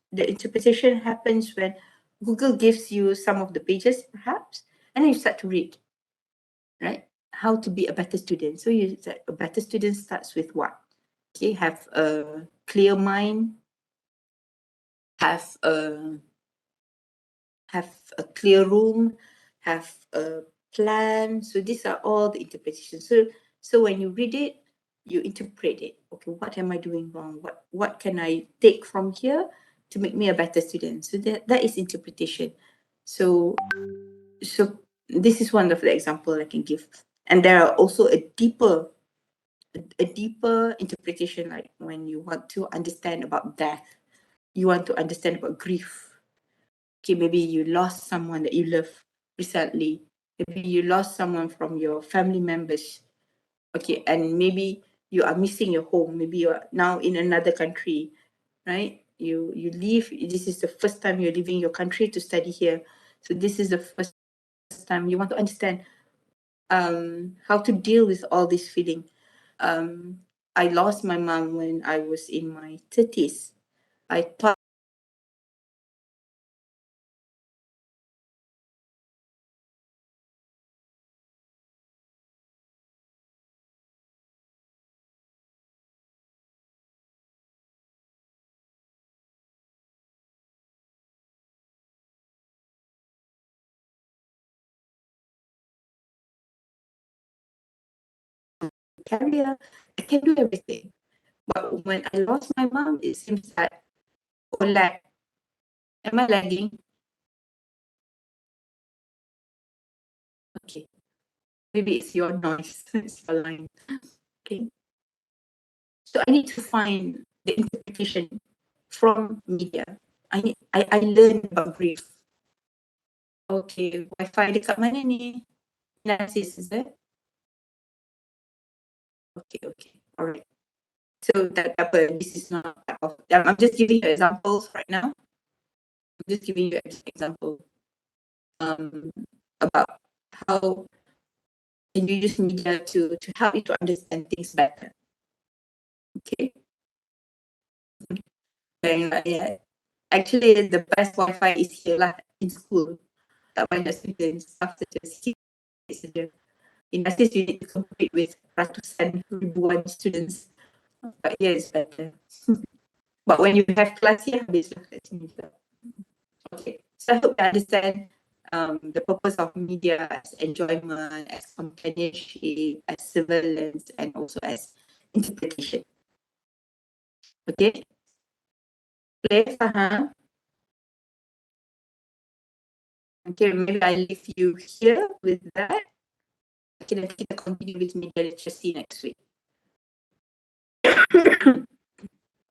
when Google gives you some of the pages perhaps, and then you start to read, right? How to be a better student. So a better student starts with what? Okay, have a clear mind, have a clear room, have a plan. So these are all the interpretations. So when you read it, you interpret it. Okay, what am I doing wrong? What can I take from here to make me a better student? So that is interpretation. So this is one of the example I can give. And there are also a deeper interpretation, like when you want to understand about death, you want to understand about grief. Okay, maybe you lost someone that you love recently. Maybe you lost someone from your family members. Okay, and maybe you are missing your home. Maybe you are now in another country, right? You leave. This is the first time you're leaving your country to study here. So this is the first time you want to understand how to deal with all this feeling. I lost my mom when I was in my 30s. I thought career, I can do everything. But when I lost my mom, it seems that, oh, lag. Am I lagging? Okay. Maybe it's your noise, it's your line. Okay. So I need to find the interpretation from media. I learn about grief. Okay, Wi-Fi dekat mana ni? Analysis, is it? Okay. Alright. So that apa, this is not part of, I'm just giving you examples right now. I'm just giving you an example about how can you use media to help you to understand things better. Okay. And yeah, actually the best Wi-Fi is here lah in school. Tak banyak students after the saja. In Masjid you need to compete with ratusan ribuan students. But here it's better. But when you have class here, habislah kat sini juga. Okay, so I hope you understand the purpose of media as enjoyment, as companionship, as surveillance, and also as interpretation. Okay, clear, faham? Okay, maybe I leave you here with that. Okay, nanti kita continue with media literacy next week.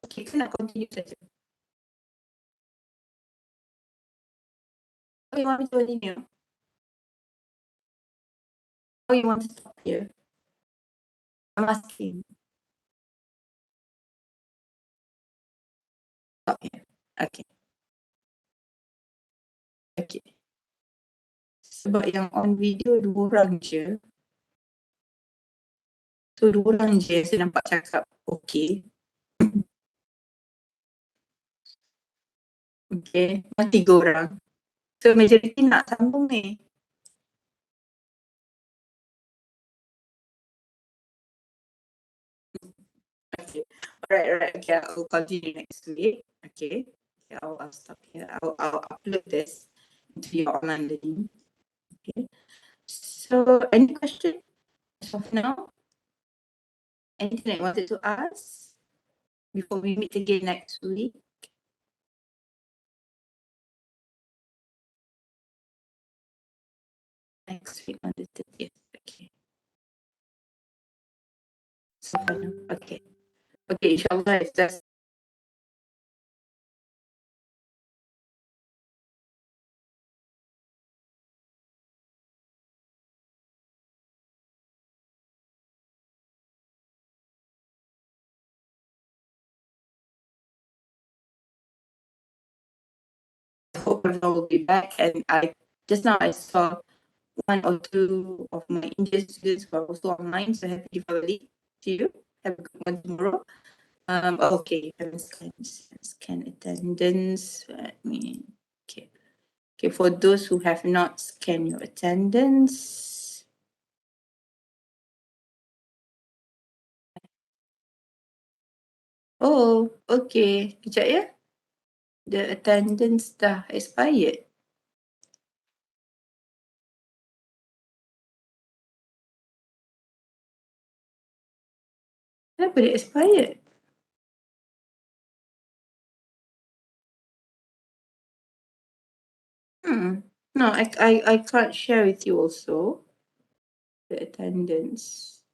Okay, kita nak continue saja. Oh, you want me to continue? Oh, you want to stop here? I'm asking. Stop here. Okay. Okay. Sebab yang on video 2 orang je. So 2 orang je saya nampak cakap okay. Okay. Yang 3 orang. So majority nak sambung ni. Okay. Alright. Okay, I'll continue next week. Okay. I'll stop here. I'll upload this into your online learning. Okay. So any question as of now? Anything that you wanted to ask before we meet again next week? Next week on the 30th. Okay. So okay. Okay, inshallah, if that's hope everyone will be back. And just now I saw 1 or 2 of my Indian students who are also online. So happy Diwali to you. Have a good one tomorrow. Okay, scan attendance. Okay, for those who have not scanned your attendance. Oh, okay. Kejap ya. The attendance dah expired. Kenapa dia expired? No, I can't share with you also the attendance.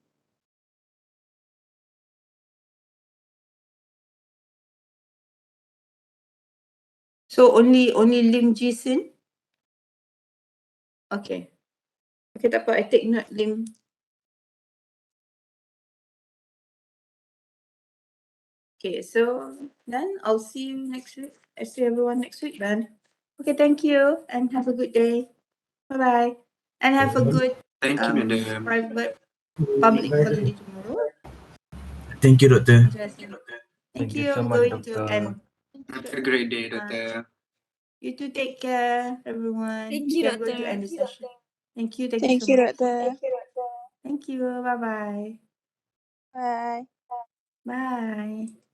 So only Lim Jisin? Okay. Okay, tak apa. I take note Lim. Okay, so then I'll see you next week. I see everyone next week then. Okay, thank you and have a good day. Bye-bye. And have a good Thank you, madam. private public holiday tomorrow. Thank you, Doctor. Thank you you. so I'm much, going to Doctor. end. Have a great day, doctor. You too, take care, everyone. Thank you, We are going to Doctor. end the session. Thank you so Thank you, much. Doctor. Thank you. Bye-bye. Bye. Bye.